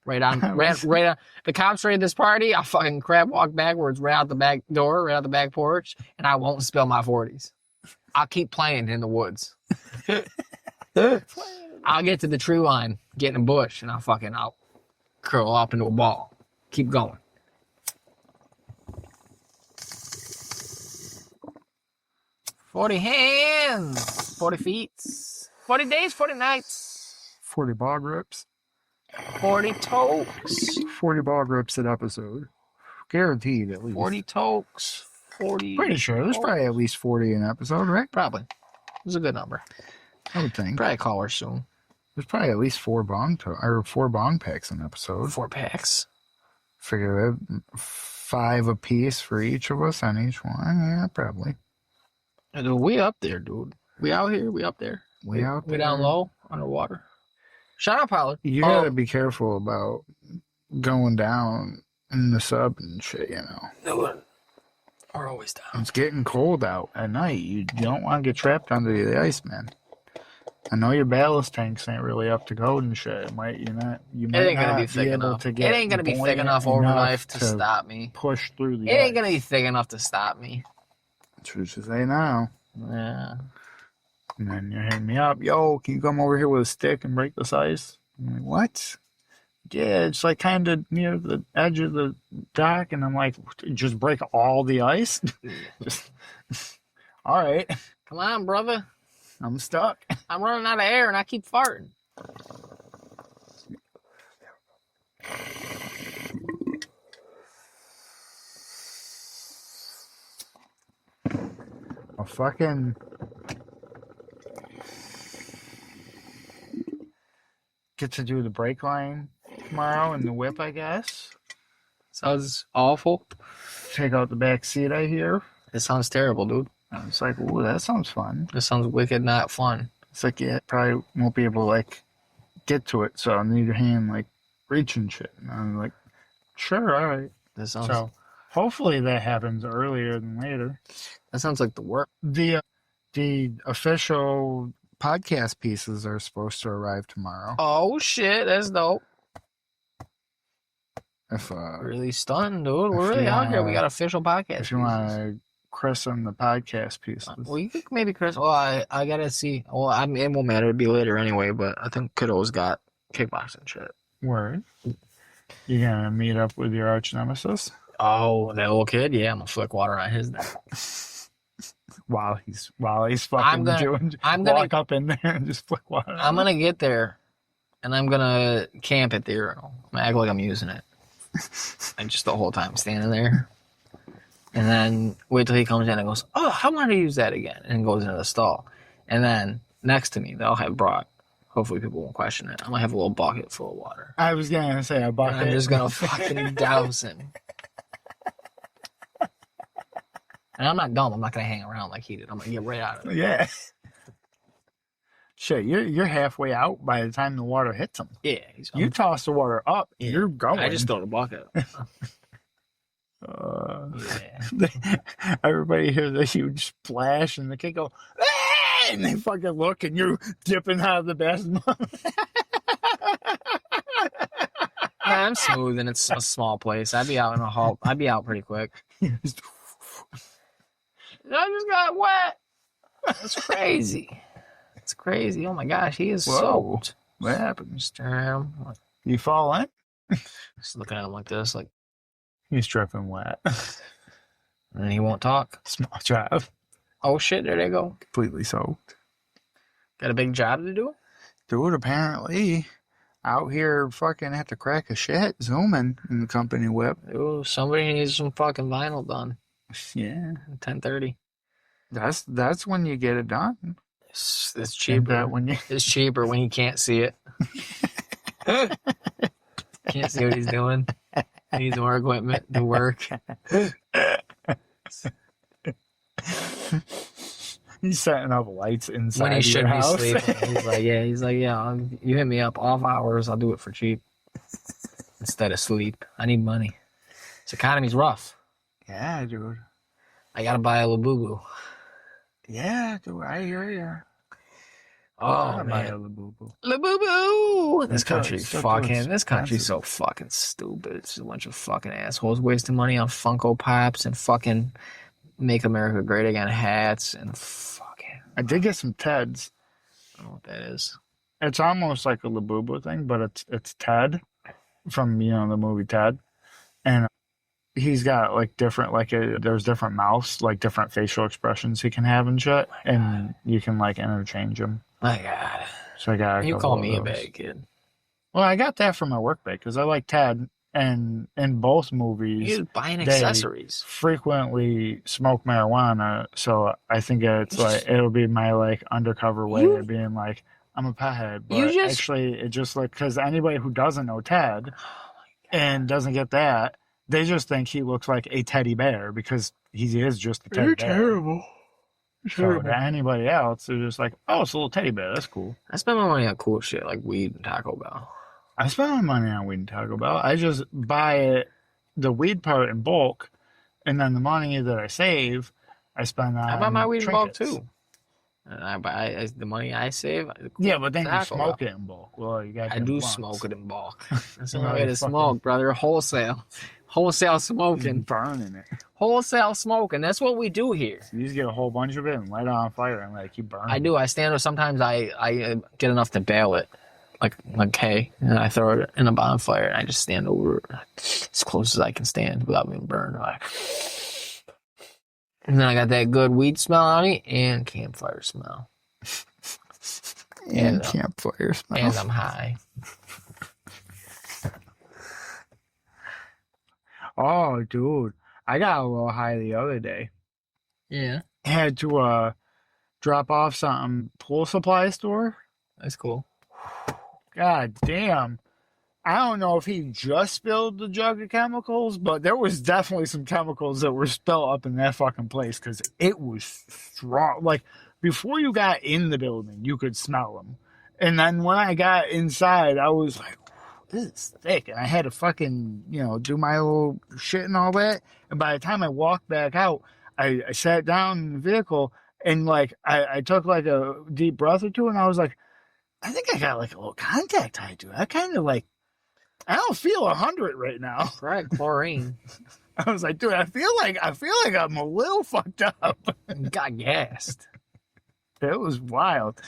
Right on. The cops raid this party. I'll fucking crab walk backwards right out the back door, right out the back porch. And I won't spill my 40s. I'll keep playing in the woods. I'll get to the tree line, get in a bush, and I'll curl up into a ball. Keep going. "40 hands, 40 feet, 40 days, 40 nights, 40 bog rips. 40 tokes, 40 bog rips an episode. Guaranteed, at least. 40 tokes, 40... Pretty sure. There's probably at least 40 an episode, right? Probably. It's a good number. I would think. Probably call her soon. There's probably at least 4 bong packs an episode. 4 packs. Figure that 5 apiece for each of us on each one. Yeah, probably. Dude, we up there, dude. We out here. We up there. We out there. We down low, underwater. Shout out, Pollard. You gotta be careful about going down in the sub and shit, you know. No, we're always down. It's getting cold out at night. You don't want to get trapped under the ice, man. I know your ballast tanks ain't really up to code and shit. You might it ain't not gonna be thick enough. It ain't gonna be thick enough overnight to stop me. Push through the It ain't ice. gonna be thick enough to stop me. Truth to say now. Yeah. And then you're hitting me up. Yo, can you come over here with a stick and break this ice? I'm like, what? Yeah, it's like kind of near the edge of the dock. And I'm like, just break all the ice? Just, all right. Come on, brother. I'm stuck. I'm running out of air and I keep farting. I'll fucking get to do the brake line tomorrow in the whip, I guess. Sounds awful. Take out the back seat, I hear. It sounds terrible, dude. And it's like, ooh, that sounds fun. This sounds wicked, not fun. It's like, yeah, probably won't be able to, like, get to it, so I'll need your hand, like, reaching shit. And I'm like, sure, all right. This sounds... So, hopefully that happens earlier than later. That sounds like the work. The official podcast pieces are supposed to arrive tomorrow. Oh, shit. That's dope. If Really stunned, dude. We're really out here. We got official podcast if you want to christen the podcast pieces. Well, you could maybe Chris. Well, I gotta see. Well, I mean, it won't matter. It'd be later anyway. But I think Kiddo's got kickboxing shit. Word. You gonna meet up with your arch nemesis? Oh, that little kid? Yeah, I'm gonna flick water on his neck. While he's fucking doing, I'm gonna walk up in there and just flick water. I'm gonna get there, and I'm gonna camp at the urinal. I'm gonna act like I'm using it, and just the whole time standing there. And then wait till he comes in and goes, "Oh, I want to use that again," and goes into the stall. And then next to me, they'll have brought. Hopefully, people won't question it. I'm gonna have a little bucket full of water. I was gonna say a bucket. And I'm just gonna fucking douse him. And I'm not dumb. I'm not gonna hang around like he did. I'm gonna get right out of it. Yeah. Shit, you're halfway out by the time the water hits him. Yeah. You toss the water up, yeah. you're going. I just throw the bucket. Yeah. Everybody hears a huge splash, and the kid go, "Ah!" And they fucking look, and you're dipping out of the bathroom. I'm smooth, and it's a small place. I'd be out in a hall. I'd be out pretty quick. I just got wet. That's crazy. It's crazy. Oh my gosh, he is soaked. What happened? Stare at him. You fall in? Just looking at him like this, like he's dripping wet. And he won't talk. Small job. Oh shit, there they go. Completely soaked. Got a big job to do? Dude, apparently out here fucking at the crack of shit, zooming in the company whip. Ooh, somebody needs some fucking vinyl done. Yeah. 10:30. That's when you get it done. It's cheaper when you... It's cheaper when you can't see it. Can't see what he's doing. He needs more equipment to work. He's setting up lights inside when he should your be house. sleeping. He's like, you hit me up off hours, I'll do it for cheap. Instead of sleep. I need money. This economy's rough. Yeah, dude. I gotta buy a labubu. Yeah, dude, I hear you. Oh, man. Labubu! This country's so fucking stupid. It's just a bunch of fucking assholes wasting money on Funko Pops and fucking Make America Great Again hats and fucking... I did get some Teds. I don't know what that is. It's almost like a labubu thing, but it's Ted from, the movie Ted. And he's got like different, there's different mouths, like different facial expressions he can have and shit. And you can like interchange them. My God. So I got you call me a bad kid. Well, I got that from my work bag because I like Ted. And in both movies, you're buying accessories. Frequently smoke marijuana. So I think it's like, it'll be my like undercover way of being like, I'm a pothead. But actually, it just like, because anybody who doesn't know Ted and doesn't get that, they just think he looks like a teddy bear because he is just a teddy bear. Terrible. So to anybody else, they're just like, oh, it's a little teddy bear. That's cool. I spend my money on cool shit like weed and Taco Bell. I spend my money on weed and Taco Bell. I just buy the weed part in bulk, and then the money that I save, I spend on I buy my weed trinkets. in bulk too. And I buy the money I save. Yeah, but then you smoke it in bulk. Well, you got. I do smoke it in bulk. That's the way to smoke, brother. Wholesale smoking, burning it. Wholesale smoking. That's what we do here. So you just get a whole bunch of it and light it on fire and like keep burning. I do. I stand. Sometimes I get enough to bail it, like hay, and I throw it in a bonfire, and I just stand over as close as I can stand without being burned. And then I got that good weed smell on me and campfire smell. And campfire smell. And I'm high. Oh, dude. I got a little high the other day. Yeah. I had to drop off something pool supply store. That's cool. God damn. I don't know if he just spilled the jug of chemicals, but there was definitely some chemicals that were spilled up in that fucking place because it was strong. Like, before you got in the building, you could smell them. And then when I got inside, I was like, this is thick. And I had to fucking, do my little shit and all that. And by the time I walked back out, I sat down in the vehicle and, like, I took, like, a deep breath or two, and I was like, I think I got, like, a little contact tied to it. I kind of, like, I don't feel 100 right now. Right, chlorine. I was like, dude, I feel like I'm a little fucked up. Got gassed. It was wild.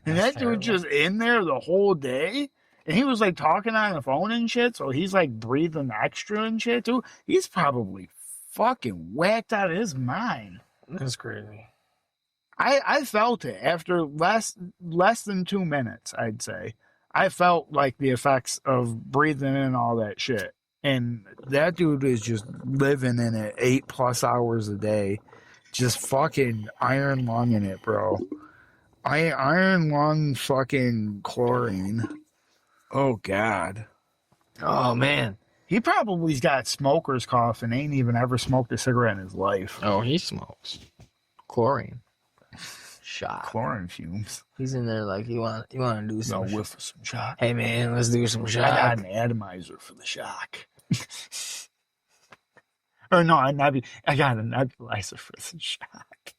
And that dude just in there the whole day. And he was like talking on the phone and shit, so he's like breathing extra and shit too. He's probably fucking whacked out of his mind. That's crazy. I felt it after less than 2 minutes, I'd say. I felt like the effects of breathing in all that shit. And that dude is just living in it 8+ hours a day. Just fucking iron lunging it, bro. Iron lung fucking chlorine. Oh, God. Oh, man. He probably's got smoker's cough and ain't even ever smoked a cigarette in his life. Oh, he smokes. Chlorine. Shot. Chlorine fumes. He's in there like, you want to do some whiff of some shock. Hey, man, let's do some I shock. got an atomizer for the shock. Or no, I got a nebulizer for the shock.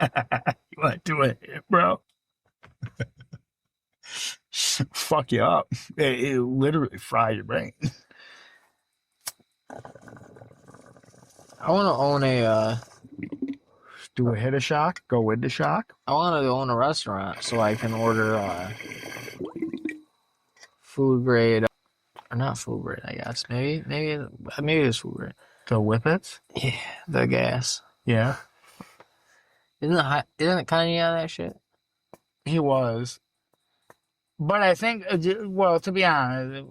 You want to do it, bro? Fuck you up. It literally fry your brain. I want to own a... Do a hit a shock? Go with the shock? I want to own a restaurant so I can order food grade... Or not food grade, I guess. Maybe it's food grade. The whippets? Yeah, the gas. Yeah. Isn't it Kanye on that shit? He was. But I think, well, to be honest,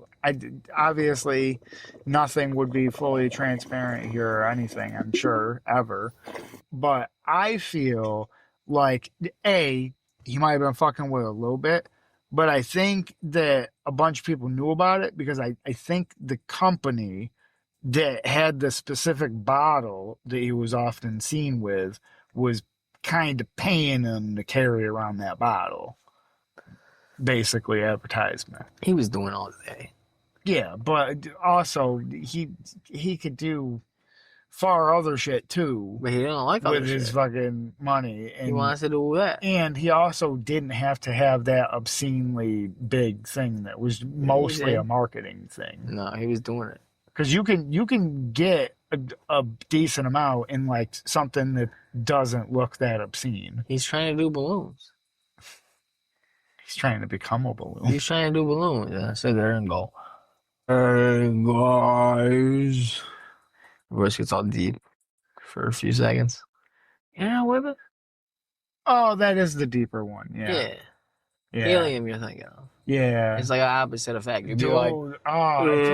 obviously nothing would be fully transparent here or anything, I'm sure, ever. But I feel like, he might have been fucking with it a little bit, but I think that a bunch of people knew about it because I think the company that had the specific bottle that he was often seen with was kind of paying him to carry around that bottle. Basically advertisement. He was doing all day. Yeah, but also he could do far other shit too. But he didn't like other with his shit. fucking money. And He wants to do that. And he also didn't have to have that obscenely big thing that was mostly a marketing thing. No, he was doing it. Because you can get a decent amount in like something that doesn't look that obscene. He's trying to do balloons. He's trying to become a balloon. He's trying to do balloons. And I sit there and go, hey guys. Voice gets all deep for a few seconds. Yeah, with it? Oh, that is the deeper one. Yeah. Helium you're thinking of. Yeah. It's like an opposite effect. You'd be Dude, like, I could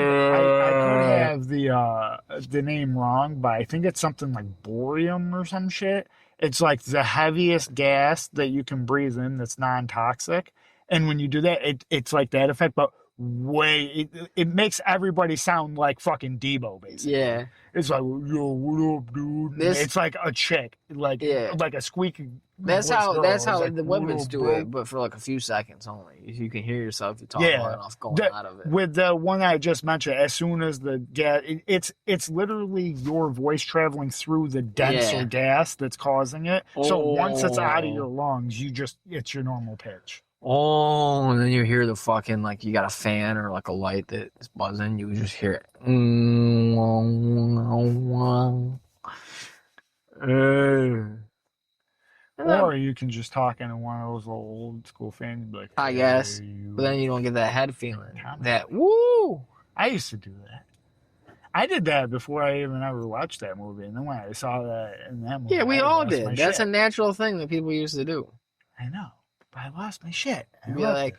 have the name wrong, but I think it's something like borium or some shit. It's like the heaviest gas that you can breathe in that's non-toxic. And when you do that, it's like that effect, but it makes everybody sound like fucking Debo, basically. yeah. It's like, yo, what up, dude? It's like a chick, like a squeaky. That's how like, the women's do bro? it, but for like a few seconds only. You can hear yourself. You talk long enough going out of it. With the one I just mentioned, as soon as the gas, it's literally your voice traveling through the denser gas that's causing it. So once it's out of your lungs, it's your normal pitch. Oh, and then you hear the fucking, like, you got a fan or like a light that's buzzing. You just hear it. Or you can just talk into one of those old school fans and be like, I guess. But then you don't get that head feeling. That, woo! I used to do that. I did that before I even ever watched that movie. And then when I saw that in that movie, yeah, we all did. That's shit. a natural thing that people used to do. I know. But I lost my shit. You'd be like,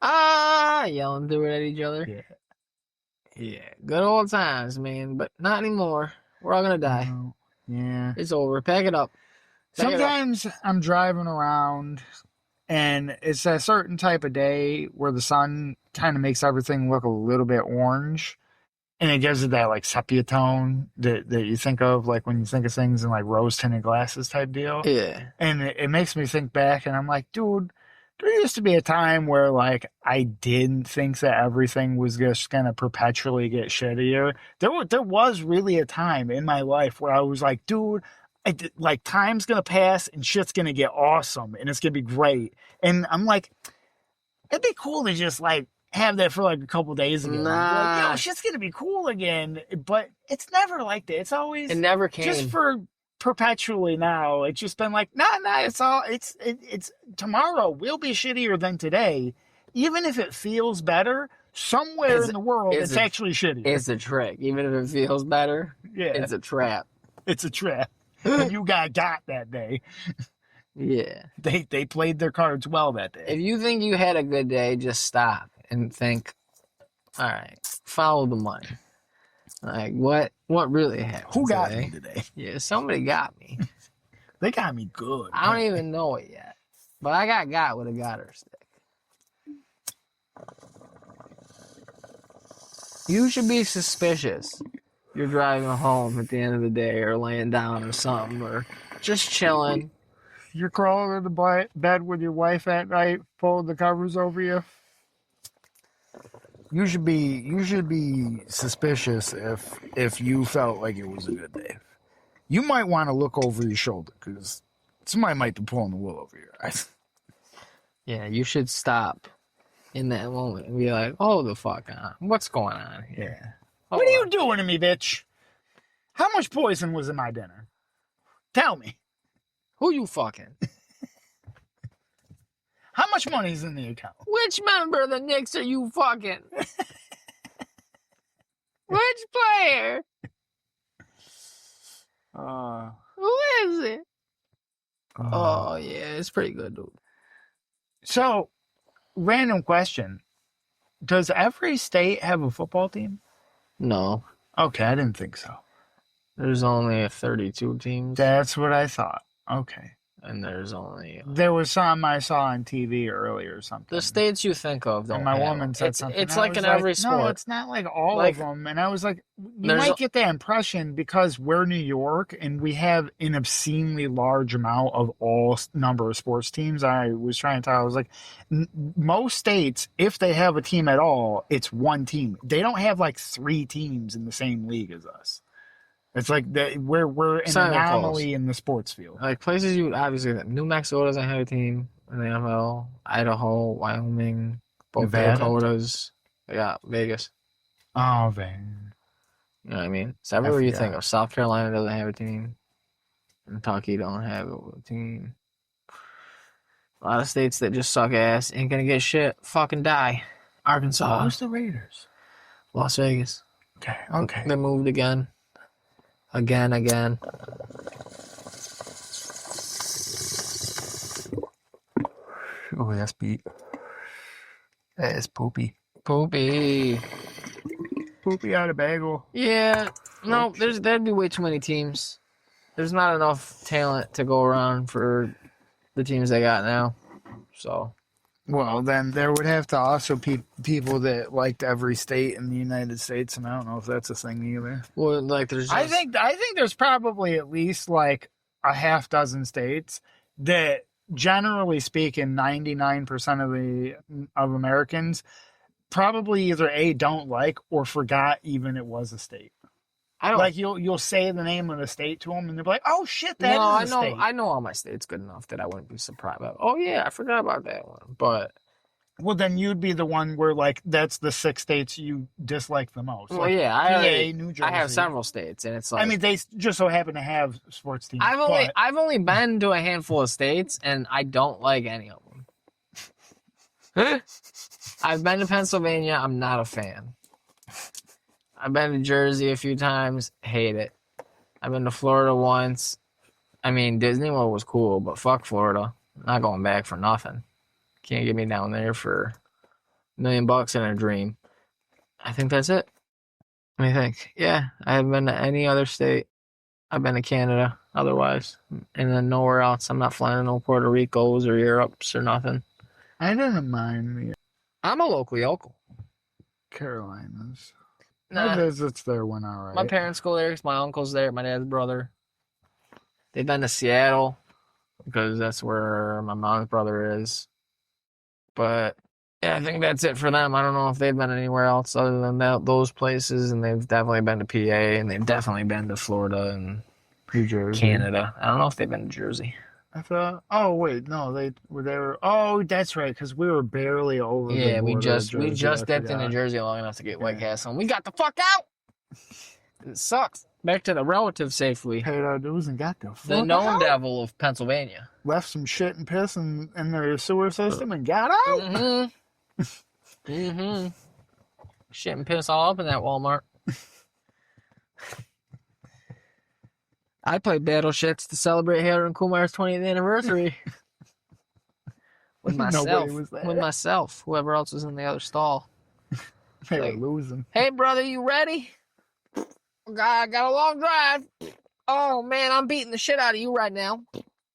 yelling through it at each other. Yeah. Yeah. Good old times, man. But not anymore. We're all going to die. Yeah. It's over. Pack it up. Sometimes I'm driving around and it's a certain type of day where the sun kind of makes everything look a little bit orange. And it gives it that like sepia tone that you think of like when you think of things in like rose tinted glasses type deal. Yeah. And it makes me think back and I'm like, dude, there used to be a time where like I didn't think that everything was just gonna perpetually get shittier. There was really a time in my life where I was like, dude, like time's gonna pass and shit's gonna get awesome and it's gonna be great. And I'm like, it'd be cool to just like have that for like a couple days again. Nah. Like, yo, shit's gonna be cool again. But it's never like that. It's always It never came. just for perpetually now. It's just been like, nah, it's tomorrow will be shittier than today. Even if it feels better, somewhere in the world, it's actually shittier. It's a trick. Even if it feels better, it's a trap. It's a trap. And you got that day. Yeah. They played their cards well that day. If you think you had a good day, just stop and think, all right, follow the money. Like, what really happened Who got today? me today? Yeah, somebody got me. They got me good. I don't even know it yet. But I got with a gutter stick. You should be suspicious. You're driving home at the end of the day or laying down or something or just chilling. You're crawling in the bed with your wife at night, pulling the covers over you. You should be suspicious if you felt like it was a good day. You might want to look over your shoulder because somebody might be pulling the wool over your eyes. Yeah, you should stop in that moment and be like, "Oh, the fuck on! What's going on here? Yeah. What are you doing to me, bitch? How much poison was in my dinner? Tell me. Who you fucking? How much money's in the account? Which member of the Knicks are you fucking? Which player? Who is it? Oh, yeah, it's pretty good, dude. So, random question. Does every state have a football team? No. Okay, I didn't think so. There's only 32 teams. That's what I thought. Okay. And there's only... There was some I saw on TV earlier or something. The states you think of don't and my have woman said something. It's like in every sport. No, it's not like all of them. And I was like, you might get that impression because we're New York and we have an obscenely large amount of all number of sports teams. I was trying to tell, I was like, most states, if they have a team at all, it's one team. They don't have like 3 teams in the same league as us. It's like we're an anomaly in the sports field. Like places you obviously, New Mexico doesn't have a team in the NFL. Idaho, Wyoming, both Dakotas. Yeah, Vegas. Oh, Vegas. You know what I mean? It's everywhere you think of. South Carolina doesn't have a team. Kentucky don't have a team. A lot of states that just suck ass, ain't gonna get shit, fucking die. Arkansas. Who's the Raiders? Las Vegas. Okay. They moved again. Again. Oh, that's beat. That is poopy. Poopy out of bagel. Yeah. No, there'd be way too many teams. There's not enough talent to go around for the teams they got now. So. Well, then there would have to also be people that liked every state in the United States, and I don't know if that's a thing either. Well, like there's. I think there's probably at least like a half dozen states that, generally speaking, 99% of Americans probably either don't like or forgot even it was a state. I don't like you'll say the name of the state to them, and they'll be like, "Oh shit, that is a state." I know all my states good enough that I wouldn't be surprised. Oh yeah, I forgot about that one. But well, then you'd be the one where like that's the 6 states you dislike the most. Well, like, yeah, PA, New Jersey. I have several states, and it's like I mean, they just so happen to have sports teams. I've only been to a handful of states, and I don't like any of them. I've been to Pennsylvania. I'm not a fan. I've been to Jersey a few times. Hate it. I've been to Florida once. I mean, Disney World was cool, but fuck Florida. Not going back for nothing. Can't get me down there for $1 million in a dream. I think that's it. Let me think. Yeah, I haven't been to any other state. I've been to Canada otherwise. And then nowhere else. I'm not flying to no Puerto Ricos or Europes or nothing. I didn't mind the I'm a local yokel. Carolinas. Nah. My visits there went all right. My parents go there. My uncle's there. My dad's brother. They've been to Seattle because that's where my mom's brother is. But yeah, I think that's it for them. I don't know if they've been anywhere else other than those places, and they've definitely been to PA, and they've definitely been to Florida and New Jersey, Canada. I don't know if they've been to Jersey. I thought. Oh wait, no, they were. Oh, that's right, because we were barely over. Yeah, we just Jersey, dipped into Jersey long enough to get White Castle, and we got the fuck out. It sucks. Back to the relative safely. Paid our dues and got the fuck The known out. devil of Pennsylvania. Left some shit and piss in their sewer system and got out. Mm-hmm. Mm-hmm. Shit and piss all up in that Walmart. I played Battle Shits to celebrate Harold and Kumar's 20th anniversary. With myself. Nobody was there. With myself. Whoever else was in the other stall. They Like, were losing. hey, brother, you ready? I got a long drive. Oh, man, I'm beating the shit out of you right now.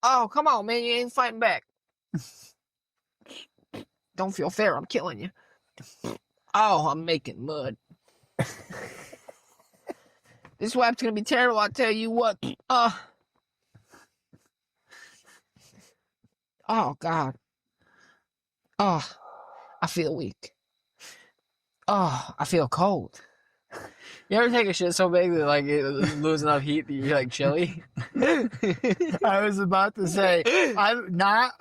Oh, come on, man. You ain't fighting back. Don't feel fair. I'm killing you. Oh, I'm making mud. This wip's going to be terrible. I tell you what. Oh, God. Oh, I feel weak. Oh, I feel cold. You ever take a shit so big that like it lose enough heat that you're like chilly? I was about to say, I'm not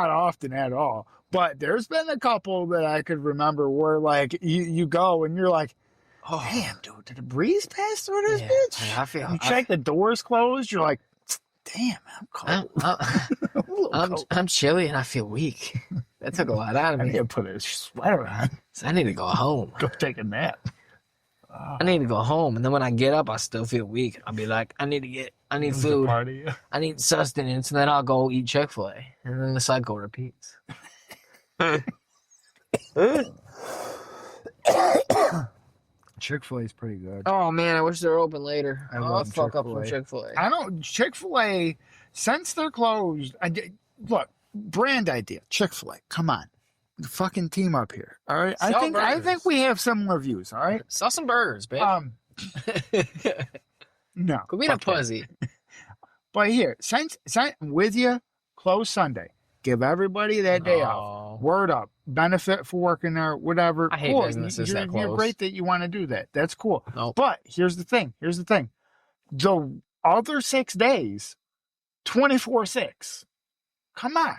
often at all, but there's been a couple that I could remember where like you go and you're like, oh damn, dude, did a breeze pass through this bitch? I feel. You check the doors closed, you're like, damn, I'm cold. I'm chilly and I feel weak. That took a lot out of I me. need to put a sweater on. So I need to go home. Go take a nap. I need to go home, and then when I get up, I still feel weak. I'll be like, I need food. Party. I need sustenance, and then I'll go eat Chick-fil-A, and then the cycle repeats. Chick-fil-A is pretty good. Oh man, I wish they were open later. I I'll love fuck up Chick-fil-A. from Chick-fil-A. I don't Chick-fil-A since they're closed. Look, brand idea. Chick-fil-A, come on, fucking team up here. All right, I think we have similar views. All right, Sell some burgers, babe. No, Could be a pussy. But here, since with you, close Sunday. Give everybody that day off. Word up. Benefit for working there, whatever. I hate cool. businesses that close. You're great that you want to do that. That's cool. Nope. But here's the thing. The other 6 days, 24/6. Come on.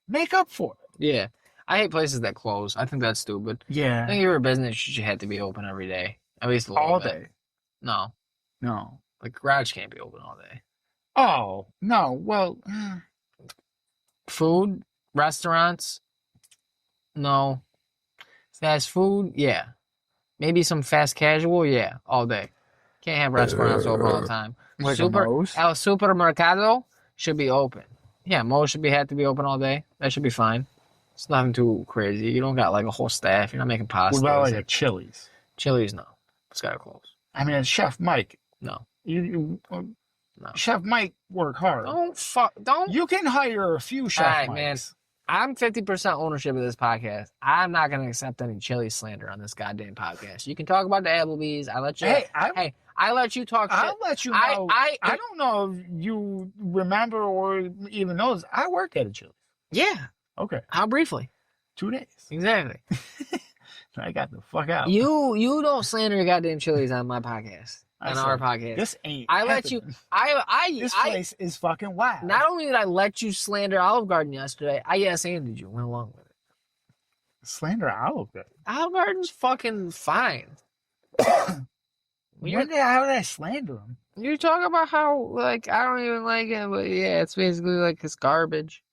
Make up for it. Yeah. I hate places that close. I think that's stupid. I Yeah. think if you're a business, you should have to be open every day. At least a little All bit. day. No. No. Like, garage can't be open all day. Oh, no. Well, Food, restaurants, no. Fast food, yeah. Maybe some fast casual, yeah, all day. Can't have restaurants open all the time. like a Moe's? El Supermercado should be open. Yeah, Moe's have to be open all day. That should be fine. It's nothing too crazy. You don't got like a whole staff. You're not making pasta. What about like a Chili's? Chili's, no. It's gotta close. I mean, Chef Mike. No. No. Chef Mike work hard. Don't. You can hire a few Chef All right, Mikes. man. I'm 50% ownership of this podcast. I'm not going to accept any chili slander on this goddamn podcast. You can talk about the Applebee's. I let you. I let you talk shit. I'll let you know. I don't know if you remember or even know this. I worked at a Chili's. Yeah. Okay. How briefly? 2 days. Exactly. I got the fuck out. You don't slander your goddamn Chili's on my podcast. On our podcast. This ain't. I let you. This place is fucking wild. Not only did I let you slander Olive Garden yesterday, I yes-anded you. Went along with it. Slander Olive Garden. Olive Garden's fucking fine. How did I slander them? You talk about how like I don't even like it, but yeah, it's basically like it's garbage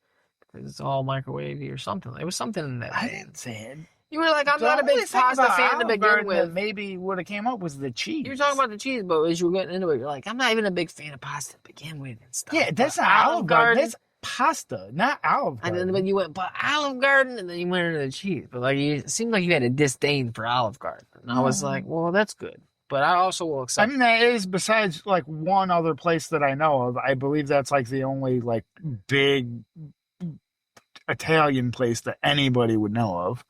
because it's all microwavy or something. It was something in that. I didn't say it. You were like, I'm not a big pasta fan to begin with. Maybe what it came up was the cheese. You were talking about the cheese, but as you were getting into it, you're like, I'm not even a big fan of pasta to begin with and stuff. Yeah, that's not Olive Garden. That's pasta, not Olive Garden. And then you went, but Olive Garden, and then you went into the cheese. But like, it seemed like you had a disdain for Olive Garden. And I was like, well, that's good. But I also will accept. I mean, that is besides like one other place that I know of. I believe that's like the only like big Italian place that anybody would know of.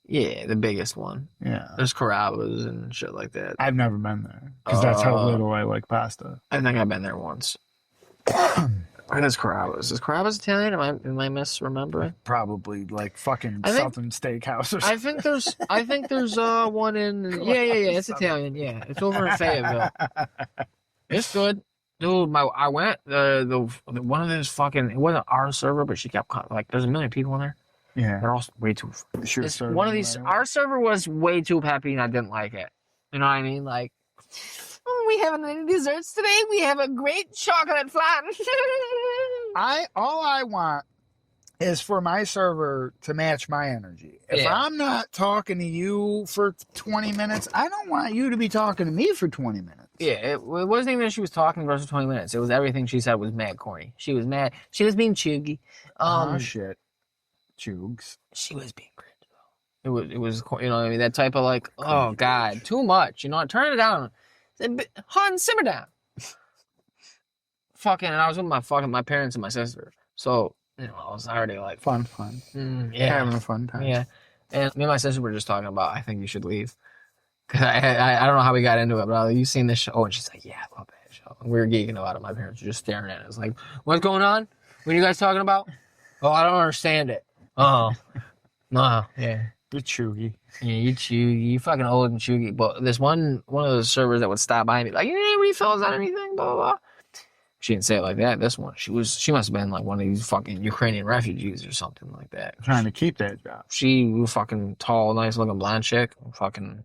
Yeah, the biggest one. Yeah. There's Carrabba's and shit like that. I've never been there because that's how little I like pasta. I think I've been there once. What is Carrabba's? Is Carrabba's Italian? Am I misremembering? Probably like fucking Southern Steakhouse or something. I think there's one in yeah. It's Italian. Yeah, it's over in Fayetteville. It's good, dude. I went the one of those fucking. It wasn't our server, but she kept like there's a million people in there. Yeah, they're all way too. One of these. Our server was way too peppy, and I didn't like it. You know what I mean? Like, Oh, we having any desserts today? We have a great chocolate flan. All I want is for my server to match my energy. If Yeah. I'm not talking to you for 20 minutes, I don't want you to be talking to me for 20 minutes. Yeah, it wasn't even that she was talking for 20 minutes. It was everything she said was mad corny. She was mad. She was being chuggy. Oh, shit. Chugs. She was being cringe, though. It was, you know what I mean? That type of like, oh, God, too much. You know, turn it down. Hun, simmer down. Fucking, and I was with my parents and my sister. So, you know, I was already like, Fun. yeah. Having a fun time. Yeah. And me and my sister were just talking about, I think you should leave. Because I don't know how we got into it, but I was like, you seen this show? Oh, and she's like, yeah, I love that show. And we were geeking about it. My parents were just staring at us like, what's going on? What are you guys talking about? Oh, I don't understand it. Oh. No, yeah. You're chuggy. Yeah, you fucking old and chuggy. But this one of those servers that would stop by me, like, you need any refills on anything? Blah, blah, blah. She didn't say it like that. This one, she must have been like one of these fucking Ukrainian refugees or something like that. Trying to keep that job. She was fucking tall, nice looking blonde chick, fucking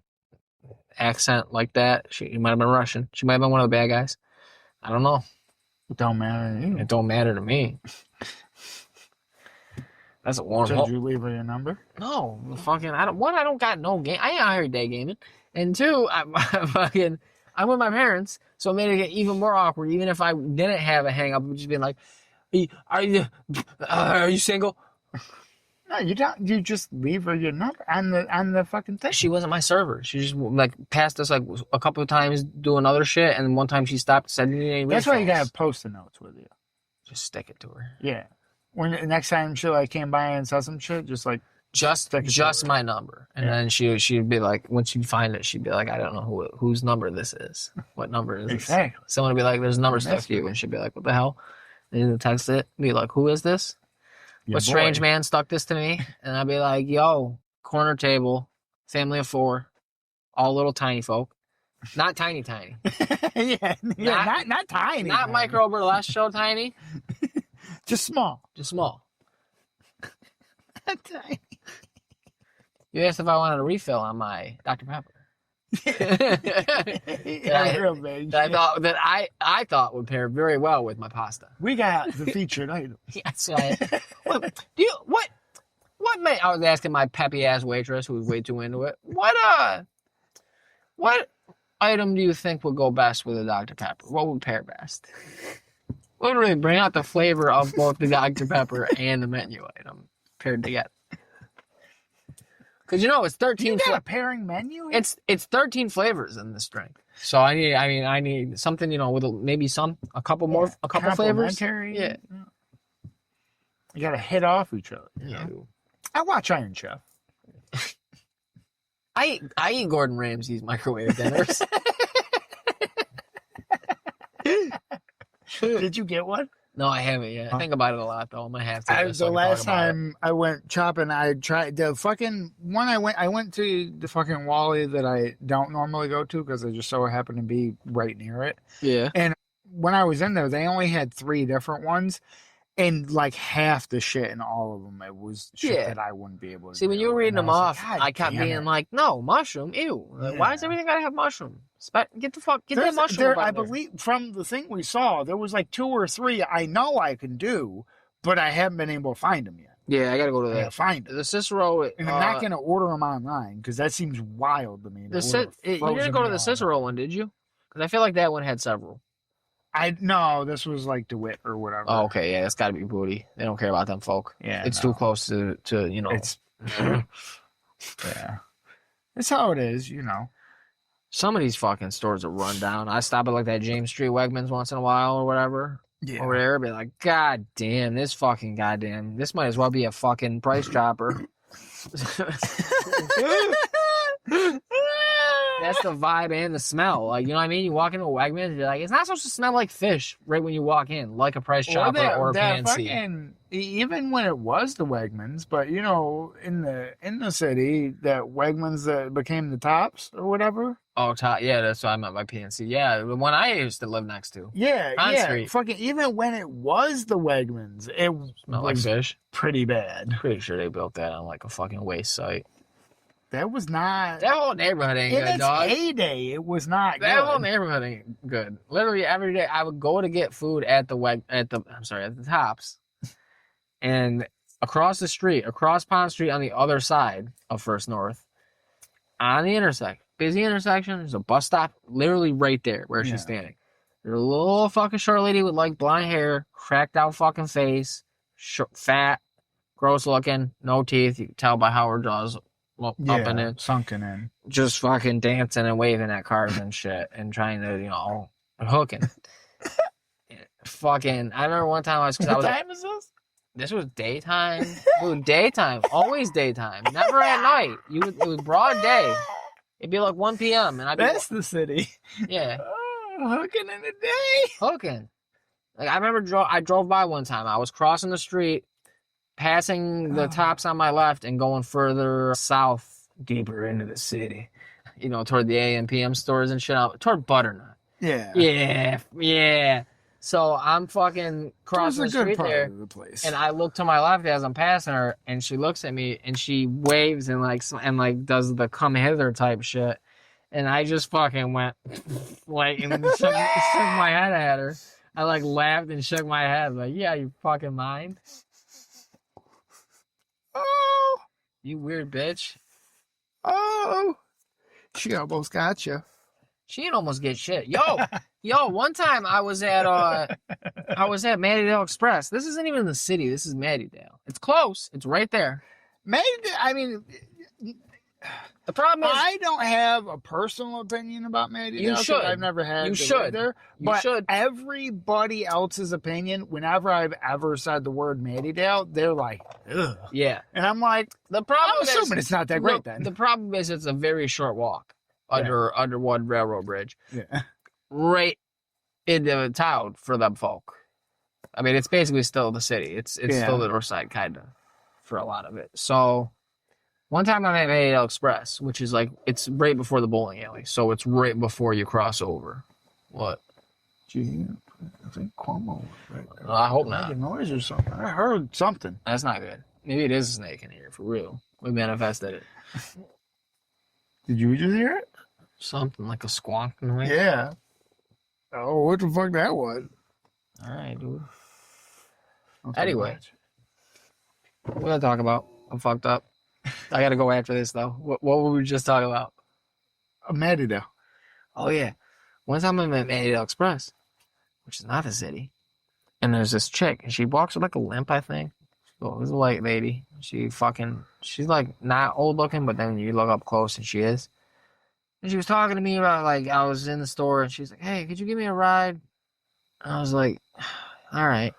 accent like that. She might have been Russian. She might have been one of the bad guys. I don't know. It don't matter to you. It don't matter to me. That's a warm Did hole. you leave her your number? No, fucking. I don't got no game. I ain't out here day gaming. And two, I'm with my parents, so it made it even more awkward. Even if I didn't have a hang up, it would just been like, are you single? No, you don't. You just leave her your number on the fucking thing. She wasn't my server. She just like passed us like a couple of times doing other shit, and one time she stopped and said, "You need any That's why you refills?" gotta post the notes with you. Just stick it to her. Yeah. When the next time she like came by and saw some shit, just like Just my number, and then she'd be like, when she'd find it, she'd be like, I don't know whose number this is. What number is this? Exactly. Someone would be like, there's a number stuck to you, and she'd be like, what the hell? And then text it, be like, who is this? your What boy. strange man stuck this to me? And I'd be like, yo, corner table, family of 4, all little tiny folk, not tiny, yeah, not tiny, not tiny. micro burlesque show tiny, just small. just small. Tiny. You asked if I wanted a refill on my Dr. Pepper. Yeah, real big. that I thought would pair very well with my pasta. We got the featured item. Yes, what made, I was asking my peppy ass waitress who was way too into it. What item do you think would go best with a Dr. Pepper? What would pair best? What would really bring out the flavor of both the Dr. Pepper and the menu item paired together? Because it's 13. You got a pairing menu? It's 13 flavors in this drink. So I need something, with maybe a couple flavors. Yeah. You gotta hit off each other. Yeah. I watch Iron Chef. I eat Gordon Ramsay's microwave dinners. Did you get one? No, I haven't yet. I think about it a lot though. I'm gonna have to. The last time I went shopping, I tried the fucking one. I went to the fucking Wally that I don't normally go to because I just so happened to be right near it. Yeah. And when I was in there, they only had 3 different ones, and like half the shit in all of them, it was shit that I wouldn't be able to. See, when you were reading them off, I kept being like, "No, mushroom, ew! Yeah. Why does everything gotta have mushroom? Get that mushroom." I believe from the thing we saw, there was like 2 or 3 I know I can do, but I haven't been able to find them yet. Yeah, I gotta go to I gotta that. find them. The Cicero, And I'm not gonna order them online because that seems wild to me. you didn't go to the Cicero one, did you? Because I feel like that one had several. No, this was like DeWitt or whatever. Oh, okay, yeah, that's gotta be booty. They don't care about them folk. Yeah, it's too close to It's yeah, it's how it is, Some of these fucking stores are run down. I stop at like that James Street Wegmans once in a while or whatever. Yeah. Over there, be like, God damn, this might as well be a fucking price chopper. That's the vibe and the smell. Like, you know what I mean? You walk into a Wegmans, you're like, it's not supposed to smell like fish right when you walk in, like a price chopper or a Pansy. Even when it was the Wegmans, but in the city, that Wegmans that became the Tops or whatever. Oh, yeah, that's what I meant by PNC. Yeah, the one I used to live next to. Yeah, On Street. Fucking even when it was the Wegmans, it Smelled like was fish. pretty bad. Pretty sure they built that on like a fucking waste site. That was not. That whole neighborhood ain't In good, its dog. heyday, it was not That good. whole neighborhood ain't good. Literally every day, I would go to get food at the Tops, and across Pond Street on the other side of First North, on the intersection, busy intersection. There's a bus stop, literally right there where she's standing. There's a little fucking short lady with like blonde hair, cracked out fucking face, fat, gross looking, no teeth. You can tell by how her jaw's up in it, sunken in. Just fucking dancing and waving at cars and shit and trying to, hooking. Fucking, I remember one time What time is this? This was daytime. Dude, daytime. Always daytime. Never at night. It was broad day. It'd be like 1 p.m. and I'd be That's the city. Yeah. Hooking in the day. Hooking. Like I remember I drove by one time. I was crossing the street, passing the Tops on my left and going further south, deeper into the city. Toward the AM PM stores and shit. Toward Butternut. Yeah. Yeah. So I'm fucking crossing the street there, and I look to my left as I'm passing her, and she looks at me, and she waves and does the come hither type shit, and I just fucking went and shook my head at her. I laughed and shook my head yeah, you fucking mind? Oh, you weird bitch. Oh, she almost got you. She didn't almost get shit. Yo, one time I was at Mattydale Express. This isn't even the city. This is Mattydale. It's close. It's right there. Mattydale, I mean, the problem is I don't have a personal opinion about Mattydale. You should. I've never had. You to should. live there. You But should. everybody else's opinion, whenever I've ever said the word Mattydale, they're like, ugh. Yeah. And I'm like, The problem I'm is assuming it's not that great then. The problem is it's a very short walk under one railroad bridge. Yeah. Right into town for them folk. I mean, it's basically still the city. It's still the north side, kind of, for a lot of it. So, one time I'm at Mattydale Express, which is it's right before the bowling alley. So, it's right before you cross over. What? Gee, I think Cuomo. Right. I hope not. Making noise or something. I heard something. That's not good. Maybe it is a snake in here, for real. We manifested it. Did you just hear it? Something like a squonk noise. Yeah. Oh, what the fuck that was? All right, dude. Don't Anyway, what we gotta talk about? I'm fucked up. I gotta go after this though. What were we just talking about? Mattydale. Oh yeah, one time I'm at Mattydale Express, which is not the city, and there's this chick, and she walks with a limp, I think. Oh, it's a white lady. She's not old looking, but then you look up close, and she is. And she was talking to me about I was in the store, and she's like, "Hey, could you give me a ride?" And I was like, "All right."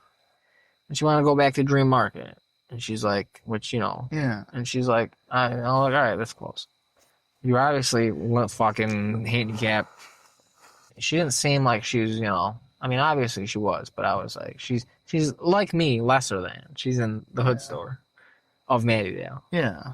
And she wanted to go back to Dream Market, and she's like, Yeah. And she's like, I'm like, all right, that's close. You obviously went fucking handicapped. She didn't seem like she was, I mean, obviously she was, but I was like, she's like me, lesser than. She's in the hood store of Mattydale. Yeah.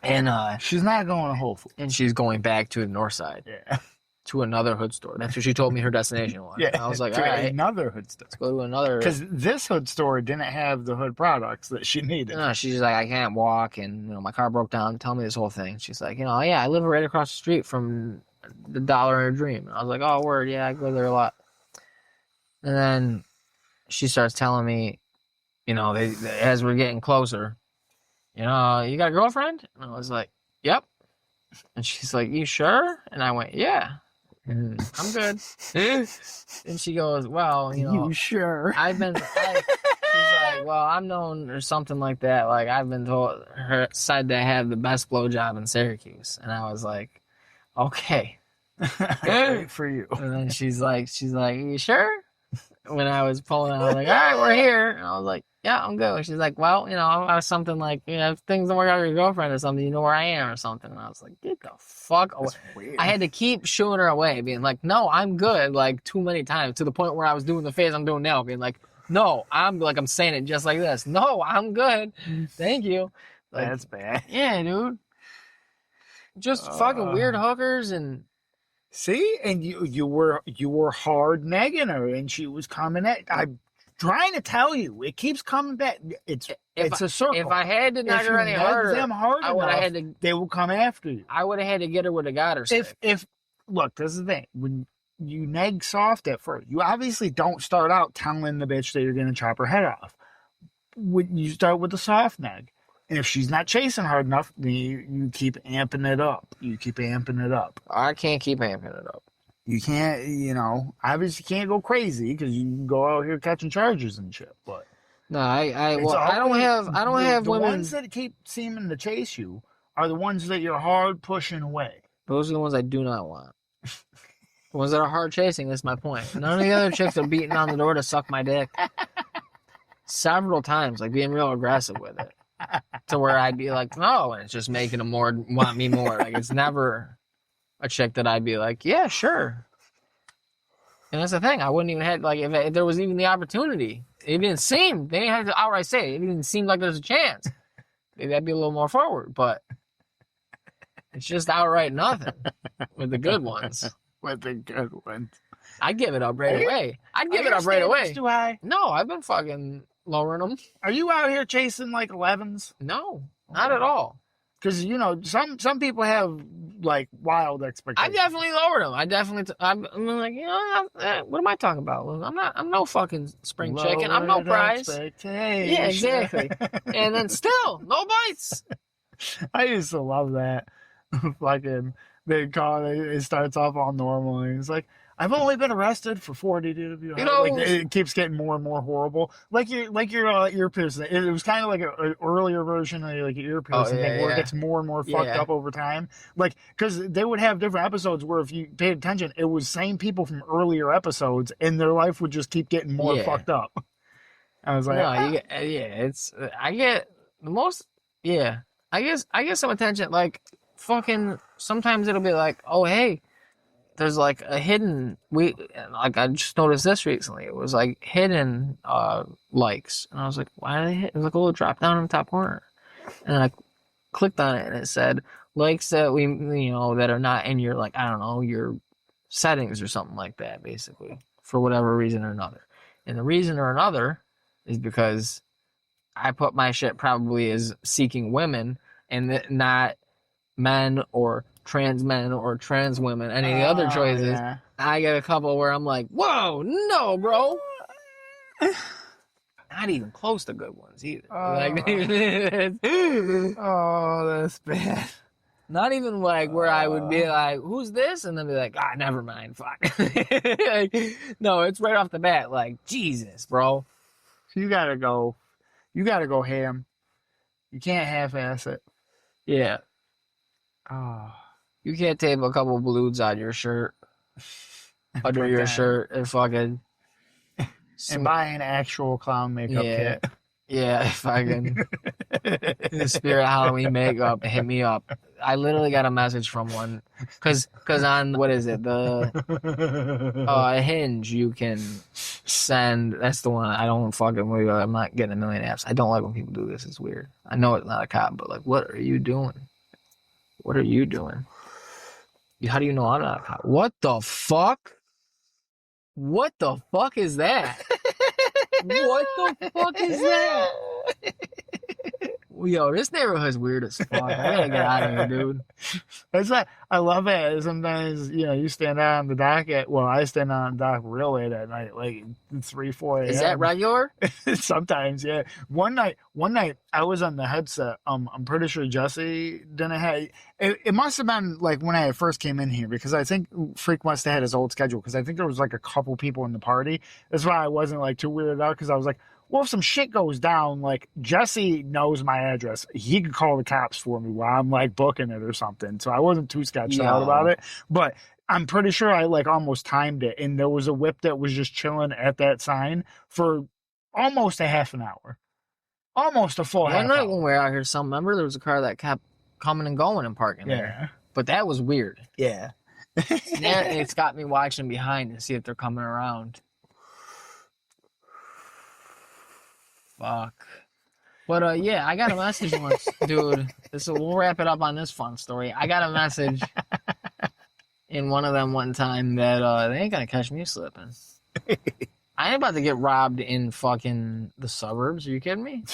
And she's not going to Whole Foods. And she's going back to the north side. Yeah. To another hood store. That's what she told me her destination was. Yeah. I was like, to all right. Another hood store. Let's go to another. Because this hood store didn't have the hood products that she needed. No, she's like, I can't walk, and my car broke down. Tell me this whole thing. She's like, yeah, I live right across the street from the Dollar and a Dream. And I was like, oh, word, yeah, I go there a lot. And then she starts telling me, as we're getting closer, you got a girlfriend? And I was like, yep. And she's like, you sure? And I went, yeah. I'm good. And she goes, well, You sure? she's like, well, I'm known or something like that. I've been told her said to have the best blowjob in Syracuse. And I was like, okay. Great for you. And then she's like, you sure? When I was pulling out, I was like, all right, we're here. And I was like, yeah, I'm good. She's like, well, I was something like, if things don't work out with your girlfriend or something, you know where I am or something. And I was like, get the fuck away. Weird. I had to keep shooing her away, being like, no, I'm good, too many times, to the point where I was doing the face I'm doing now, being like, no, I'm saying it just like this. No, I'm good. Thank you. That's bad. Yeah, dude. Just fucking weird hookers and... See, and you were hard negging her, and she was coming at. trying to tell you. It keeps coming back. It's a circle. If I had to nag her any harder, them hard I would have enough, had to. they will come after you. I would have had to get her with a got her stick. If look, this is the thing. When you nag soft at first, you obviously don't start out telling the bitch that you're going to chop her head off. When you start with the soft nag, and if she's not chasing hard enough, then you keep amping it up. You keep amping it up. I can't keep amping it up. You can't, obviously can't go crazy because you can go out here catching charges and shit. But no, I don't have the women. The ones that keep seeming to chase you are the ones that you're hard pushing away. Those are the ones I do not want. The ones that are hard chasing. That's my point. None of the other chicks are beating on the door to suck my dick. Several times, like being real aggressive with it, to where I'd be like, no, and it's just making them want me more. Like it's never a chick that I'd be like, yeah, sure. And that's the thing. I wouldn't even have, like, if there was even the opportunity. It didn't seem, they didn't have to outright say it. It didn't seem like there's a chance. Maybe I'd be a little more forward, but it's just outright nothing with the good ones. With the good ones. I'd give it up right away. I'd give it up right away. Too high? No, I've been fucking lowering them. Are you out here chasing like 11s? No, not at all. Because, some people have, like, wild expectations. I definitely lowered them. I'm like, what am I talking about? I'm no fucking spring chicken. I'm no prize. Yeah, exactly. And then still, no bites. I used to love that. Fucking, it starts off all normal, and it's like, I've only been arrested for 40 DWI. Like, it keeps getting more and more horrible. Like your ear piercing. It was kind of like an earlier version of like your ear piercing thing where it gets more and more fucked up over time. Like, because they would have different episodes where if you paid attention, it was same people from earlier episodes, and their life would just keep getting more fucked up. I was like, I get the most. Yeah, I get some attention. Like fucking. Sometimes it'll be like, oh hey. There's like a hidden I just noticed this recently. It was like hidden likes, and I was like, why are they hidden? It was like a little drop down in the top corner, and I clicked on it, and it said likes that that are not in your like I don't know your settings or something like that, basically for whatever reason or another. And the reason or another is because I put my shit probably as seeking women and not men or trans men or trans women, any of the other choices. Yeah. I get a couple where I'm like, whoa, no, bro. Not even close to good ones either. That's bad. Not even like where I would be like, who's this? And then be like, never mind, fuck. No, it's right off the bat, like, Jesus, bro. You gotta go ham. You can't half-ass it. Yeah. Oh. You can't tape a couple balloons on your shirt, under your shirt, and fucking... And buy an actual clown makeup kit. Yeah, fucking... the Spirit Halloween makeup, hit me up. I literally got a message from one. Because on, what is it, the Hinge, you can send... That's the one I don't fucking... I'm not getting a million apps. I don't like when people do this. It's weird. I know it's not a cop, but like, what are you doing? What are you doing? How do you know I'm not a cop? What the fuck? What the fuck is that? What the fuck is that? Yo, this neighborhood's weird as fuck. I gotta get out of here, dude. That's why I love it. Sometimes, you stand out on the dock I stand out on the dock real late at night, like 3, 4 a.m. Is that regular? Sometimes, yeah. One night I was on the headset. I'm pretty sure Jesse didn't have it must have been like when I first came in here, because I think Freak must have had his old schedule, because I think there was like a couple people in the party. That's why I wasn't like too weirded out, because I was like, well, if some shit goes down, like, Jesse knows my address. He could call the cops for me while I'm, like, booking it or something. So I wasn't too sketched out about it. But I'm pretty sure I, like, almost timed it. And there was a whip that was just chilling at that sign for almost a half an hour. Almost a full half hour. One night when we were out here, remember there was a car that kept coming and going and parking there. But that was weird. Yeah. It's got me watching behind to see if they're coming around. Fuck. But I got a message once, dude. We'll wrap it up on this fun story. I got a message in one of them one time that they ain't gonna catch me slipping. I ain't about to get robbed in fucking the suburbs. Are you kidding me?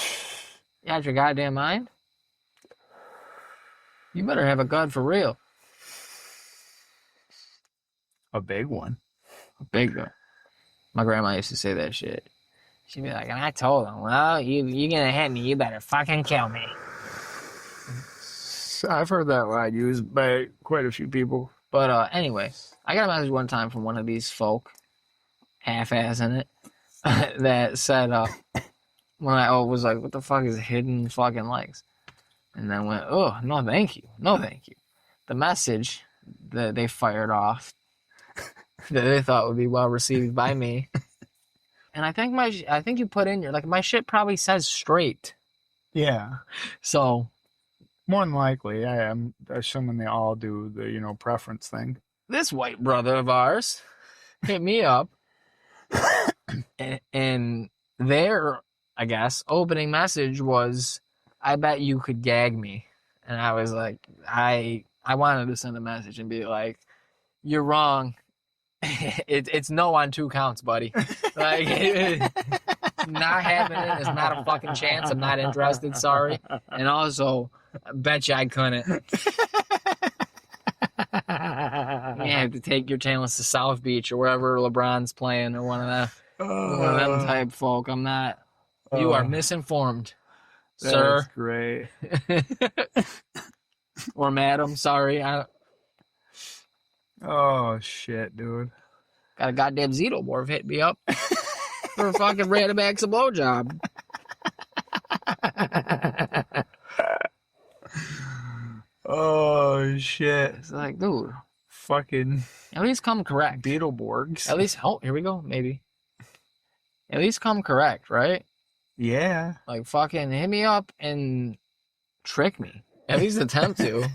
You out your goddamn mind? You better have a gun for real. A big one. A big gun. My grandma used to say that shit. She'd be like, and I told him, well, you're gonna hit me, you better fucking kill me. I've heard that line used by quite a few people. But anyway, I got a message one time from one of these folk, half-assing it, that said, when I was like, what the fuck is hidden fucking likes? And then went, oh, no thank you. No thank you. The message that they fired off that they thought would be well received by me. And I think you put in your, like, my shit probably says straight. Yeah. So more than likely, I'm assuming they all do the, preference thing. This white brother of ours hit me up and their, I guess, opening message was, I bet you could gag me. And I was like, I wanted to send a message and be like, you're wrong. It's no on 2 counts, buddy. Like, not happening. It's not a fucking chance. I'm not interested. Sorry. And also, I bet you I couldn't. You have to take your talents to South Beach or wherever LeBron's playing or one of them type folk. I'm not. You are misinformed, sir. That's great. Or madam. Sorry. Oh shit, dude. Got a goddamn xenomorph hit me up for a fucking random axe a blowjob. Oh shit. It's like, dude, fucking at least come correct. Beetleborgs. At least, here we go, maybe. At least come correct, right? Yeah. Like, fucking hit me up and trick me. At least attempt to.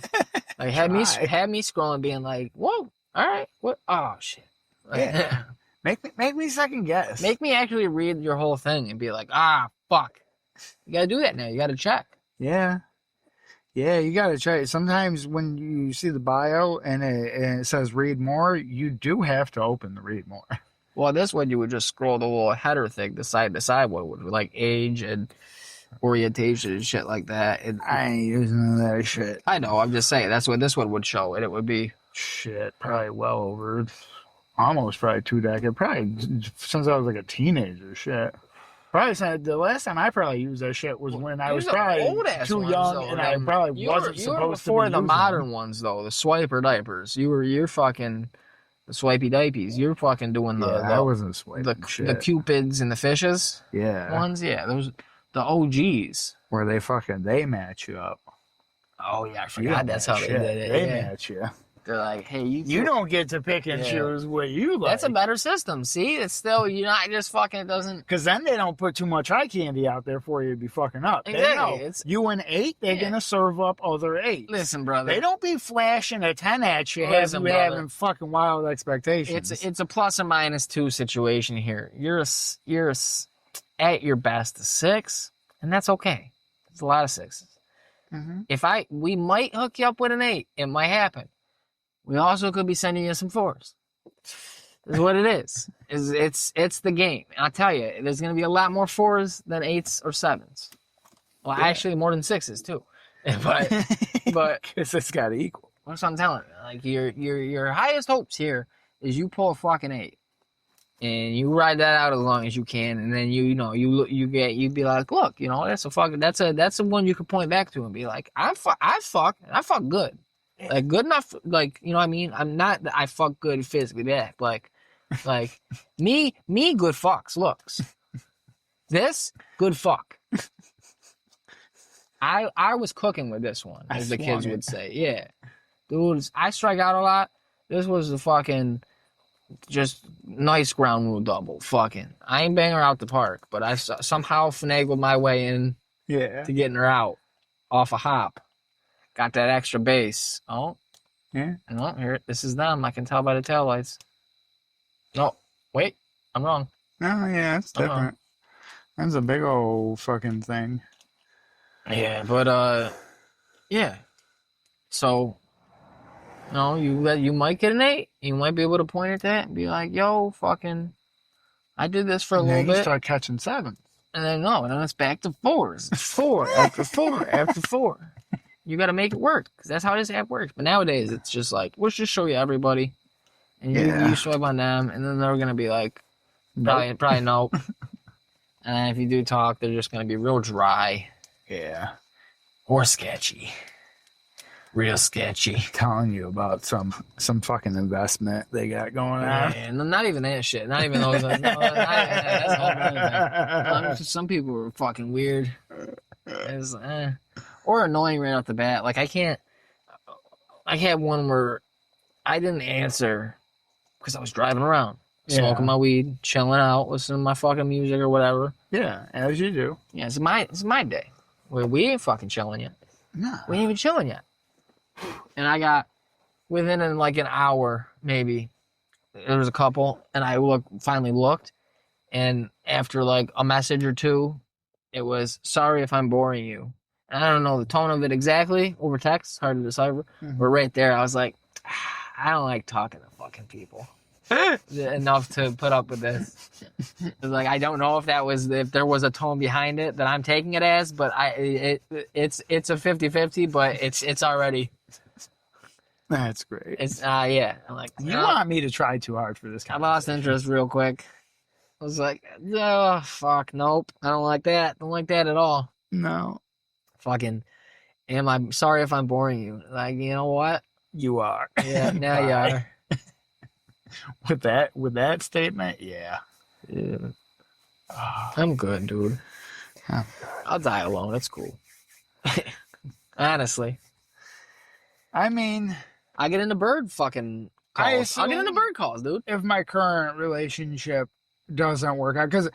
Like, have me scrolling being like, whoa, all right, what? Oh, shit. Like, yeah. Make me second guess. Make me actually read your whole thing and be like, fuck. You gotta do that now. You gotta check. Yeah. Yeah, you gotta check. Sometimes when you see the bio and it says read more, you do have to open the read more. Well, this one you would just scroll the little header thing, the side to side one, with like age and orientation and shit like that. I ain't using none of that shit. I know, I'm just saying, that's what this one would show, and it would be... Shit, probably well over, almost probably 2 decades. Probably since I was like a teenager, shit. Probably the last time I probably used that shit was when I was probably too young though, and I probably wasn't supposed to be before the modern them. ones, though, the swiper diapers. You're fucking... The swipey diapies. You're fucking doing I wasn't swiping shit. The cupids and the fishes. Yeah. Ones, yeah. Those, the OGs. Where they match you up. Oh, yeah, I forgot that's how they did it. They match you. They're like, hey, you don't get to pick and choose what you like. That's a better system. See, it's still, you're not just fucking, it doesn't. Because then they don't put too much eye candy out there for you to be fucking up. Exactly. They know you an 8, they're going to serve up other 8s. Listen, brother. They don't be flashing a 10 at you having fucking wild expectations. It's a plus or minus 2 situation here. You're at your best a 6, and that's okay. It's a lot of 6s. Mm-hmm. We might hook you up with an 8. It might happen. We also could be sending you some 4s. Is what it is. It's the game. And I'll tell you, there's going to be a lot more 4s than 8s or 7s. Well, actually, more than 6s too. But because it's got to equal. That's what I'm telling you. Like your highest hopes here is you pull a fucking 8, and you ride that out as long as you can, and then you'd be like, look, that's a one you could point back to and be like, I fuck good. Like, good enough, like, you know what I mean? I'm not that I fuck good physically back. Like me good fucks looks. This, good fuck. I was cooking with this one, as the kids would say. Yeah. Dude, I strike out a lot. This was the fucking just nice ground rule double. Fucking. I ain't banging her out the park, but I somehow finagled my way in to getting her out off a hop. Got that extra bass. Oh. Yeah. No, here. This is them. I can tell by the taillights. No. Wait. I'm wrong. Oh, yeah. It's different. That's a big old fucking thing. Yeah, but, yeah. So, you might get an 8. You might be able to point at that and be like, yo, fucking, I did this for a And little then you bit, start catching 7. and then no, and then it's back to 4s. 4 after 4 after 4. You got to make it work, because that's how this app works. But nowadays, it's just like, let's just show you everybody, and you swipe on them, and then they're gonna be like, probably nope. And then if you do talk, they're just gonna be real dry. Yeah. Or sketchy. Real sketchy. Telling you about some fucking investment they got going on. And not even that shit. Not even those. Not even that. That's a whole other thing. Some people are fucking weird. Or annoying right off the bat. Like, I had one where I didn't answer because I was driving around, smoking my weed, chilling out, listening to my fucking music or whatever. Yeah, as you do. Yeah, it's my day. We ain't fucking chilling yet. No. We ain't even chilling yet. And I got, within like an hour, maybe, there was a couple, and I finally looked, and after like a message or two, it was, sorry if I'm boring you. And I don't know the tone of it exactly over text, hard to decipher, but right there, I was like, I don't like talking to fucking people enough to put up with this. Like, I don't know if there was a tone behind it that I'm taking it as, but it's a 50-50, but it's already. That's great. It's yeah. I'm like, you want me to try too hard for this I lost interest real quick. I was like, oh fuck, nope. I don't like that. Don't like that at all. No. Fucking, I'm sorry if I'm boring you. Like, you know what? You are. Yeah, now you are. With that statement, yeah. I'm good, dude. Yeah. I'll die alone. It's cool. Honestly. I mean, I get into bird fucking calls. I'll get into bird calls, dude. If my current relationship doesn't work out, because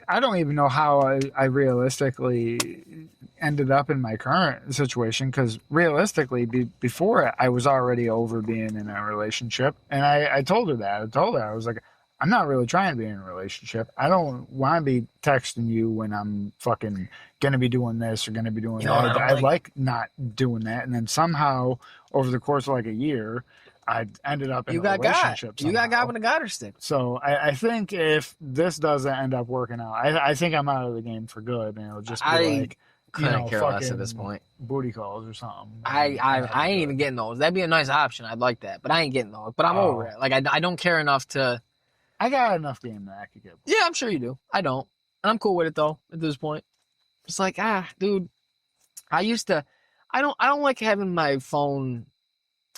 I don't even know how I realistically ended up in my current situation, because realistically, before it, I was already over being in a relationship, and I told her that. I was like, I'm not really trying to be in a relationship. I don't want to be texting you when I'm fucking gonna be doing this or gonna be doing that. I like not doing that. And then somehow, over the course of like a year, I ended up in a relationship. You got with a got her stick. So I think if this doesn't end up working out, I think I'm out of the game for good, and it'll just be like, couldn't care less at this point. Booty calls or something. I ain't even getting those. That'd be a nice option. I'd like that, but I ain't getting those. But I'm over it. Like, I don't care enough to. I got enough game that I could get. Yeah, I'm sure you do. I don't. And I'm cool with it, though, at this point. It's like, dude, I don't like having my phone.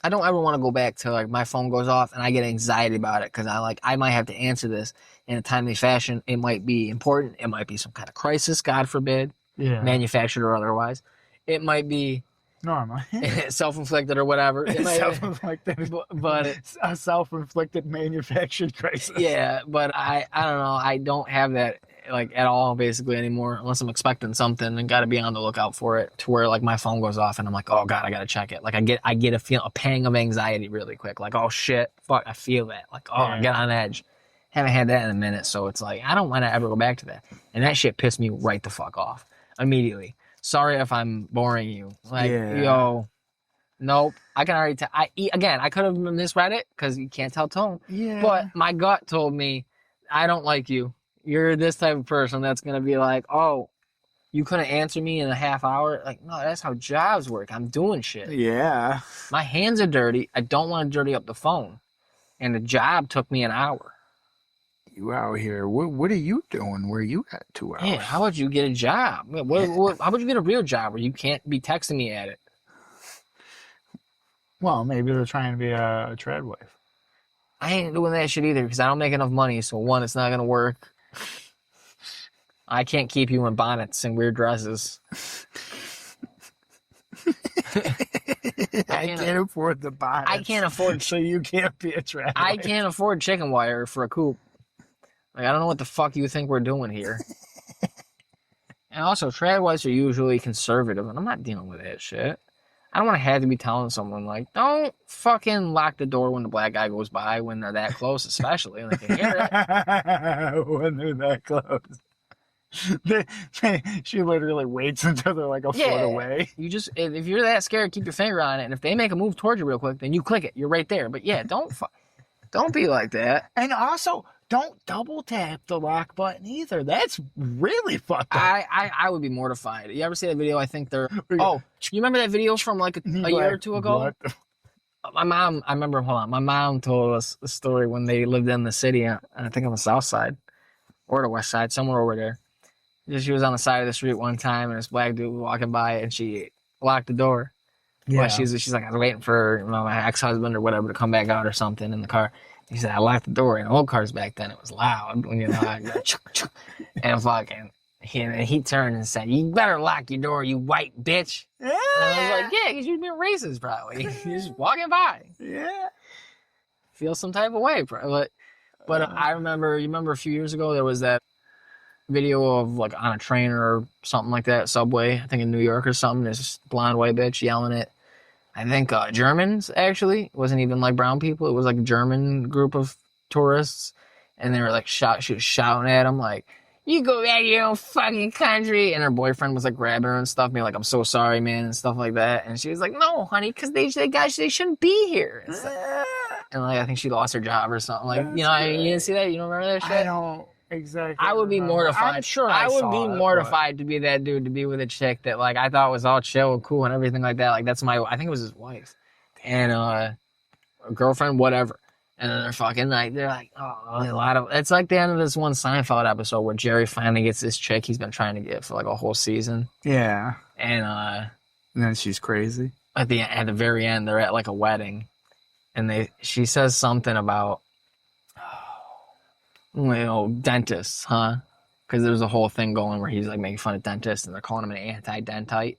I don't ever want to go back to, like, my phone goes off and I get anxiety about it, because I might have to answer this in a timely fashion. It might be important. It might be some kind of crisis, God forbid, manufactured or otherwise. It might be normal, self-inflicted or whatever. It might, self-inflicted, but it's a self-inflicted manufactured crisis. Yeah, but I don't know. I don't have that, like, at all basically anymore, unless I'm expecting something and got to be on the lookout for it, to where, like, my phone goes off and I'm like, oh god, I gotta check it. Like, I get a pang of anxiety really quick. Like, oh shit, fuck, I feel that. Like, I get on edge. Haven't had that in a minute, so it's like, I don't want to ever go back to that. And that shit pissed me right the fuck off immediately. Sorry if I'm boring you. Like, yo, nope. I can already tell. I could have misread it, because you can't tell tone. Yeah. But my gut told me, I don't like you. You're this type of person that's going to be like, oh, you couldn't answer me in a half hour? Like, no, that's how jobs work. I'm doing shit. Yeah. My hands are dirty. I don't want to dirty up the phone. And the job took me an hour. You out here. What are you doing where you got 2 hours? Yeah, how about you get a job? How about you get a real job where you can't be texting me at it? Well, maybe they're trying to be a trad wife. I ain't doing that shit either, because I don't make enough money. So one, it's not going to work. I can't keep you in bonnets and weird dresses. I can't afford the bonnets. I can't afford. So you can't be a trad wife. I can't afford chicken wire for a coop. Like, I don't know what the fuck you think we're doing here. And also, trad wives are usually conservative, and I'm not dealing with that shit. I don't want to have to be telling someone, like, don't fucking lock the door when the black guy goes by when they're that close, especially. Like, they hear it. When they're that close. She literally waits until they're like a foot away. You just, if you're that scared, keep your finger on it, and if they make a move towards you real quick, then you click it. You're right there. But yeah, don't be like that. And also, don't double tap the lock button either. That's really fucked up. I would be mortified. You ever see that video? I think they're. Oh, you remember that video from like a year or two ago? What? My mom, I remember. Hold on, my mom told us the story when they lived in the city. I think on the south side or the west side, somewhere over there. She was on the side of the street one time, and this black dude was walking by, and she locked the door. Yeah. Well, she's like, I was waiting for my ex-husband or whatever to come back out or something in the car. He said, I locked the door. And old cars back then, it was loud. When you know, I go, chuk, chuk. And fucking, he turned and said, you better lock your door, you white bitch. And I was like, yeah, because you've been racist probably. You're just walking by. Yeah. Feel some type of way. But I remember, you remember a few years ago, there was that video of like on a train or something like that, subway, I think in New York or something. This blonde white bitch yelling at, I think Germans actually. It wasn't even like brown people. It was like a German group of tourists, and they were like she was shouting at them like, "You go back to your own fucking country." And her boyfriend was like grabbing her and stuff, being like, "I'm so sorry, man," and stuff like that. And she was like, "No, honey, because they shouldn't be here." And like I think she lost her job or something. Like you didn't see that? You don't remember that shit? I don't. Exactly. I would be mortified. I'm sure I would saw be it, mortified to be that dude, to be with a chick that like I thought was all chill and cool and everything like that. Like that's I think it was his wife and a girlfriend, whatever. And then they're like, oh, it's like the end of this one Seinfeld episode where Jerry finally gets this chick he's been trying to get for like a whole season. Yeah. And then she's crazy. At the very end, they're at like a wedding, and she says something about, dentists, huh? Because there's a whole thing going where he's like making fun of dentists, and they're calling him an anti-dentite.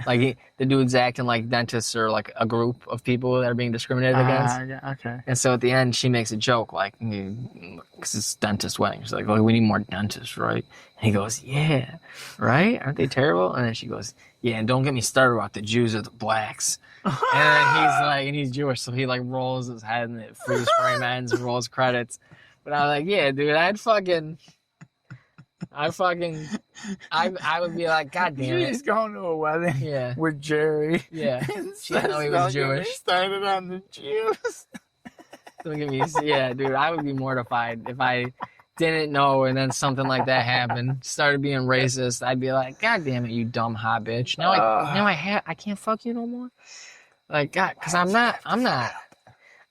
Like the dude's acting like dentists are like a group of people that are being discriminated against. Yeah, okay. And so at the end, she makes a joke like, because it's dentist wedding. She's like, we need more dentists, right? And he goes, yeah, right? Aren't they terrible? And then she goes, yeah, and don't get me started about the Jews or the blacks. And then he's like, and he's Jewish, so he like rolls his head and it freeze frame ends and rolls credits. But I was like, yeah, dude, I would be like, God damn it. She's going to a wedding with Jerry. Yeah. She didn't know he was Jewish. Started on the Jews. Don't get me, yeah, dude, I would be mortified if I didn't know and then something like that happened. Started being racist. I'd be like, God damn it, you dumb hot bitch. Now I can't fuck you no more. Like, God, because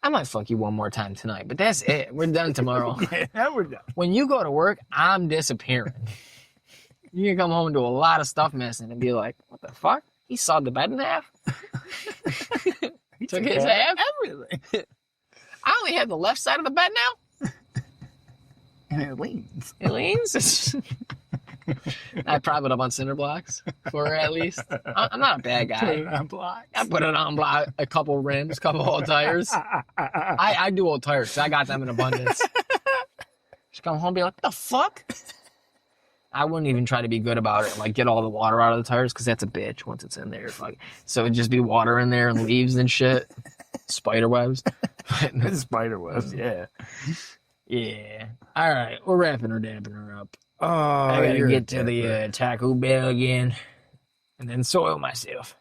I might fuck you one more time tonight, but that's it. We're done tomorrow. Yeah, we're done. When you go to work, I'm disappearing. You can come home to a lot of stuff missing and be like, what the fuck? He sawed the bed in half? He took his half? Everything. I only have the left side of the bed now? And it leans. It leans? I prop it up on cinder blocks for her at least. I'm not a bad guy. Put it on blocks. I put it on block, a couple rims, couple old tires. I do old tires because I got them in abundance. Just come home and be like, what the fuck? I wouldn't even try to be good about it. Like, get all the water out of the tires because that's a bitch once it's in there. Fuck. So it'd just be water in there and leaves and shit. Spider webs. Spider webs, yeah. Yeah. All right. We're wrapping her, damping her up. Oh, I gotta get to the Taco Bell again and then soil myself.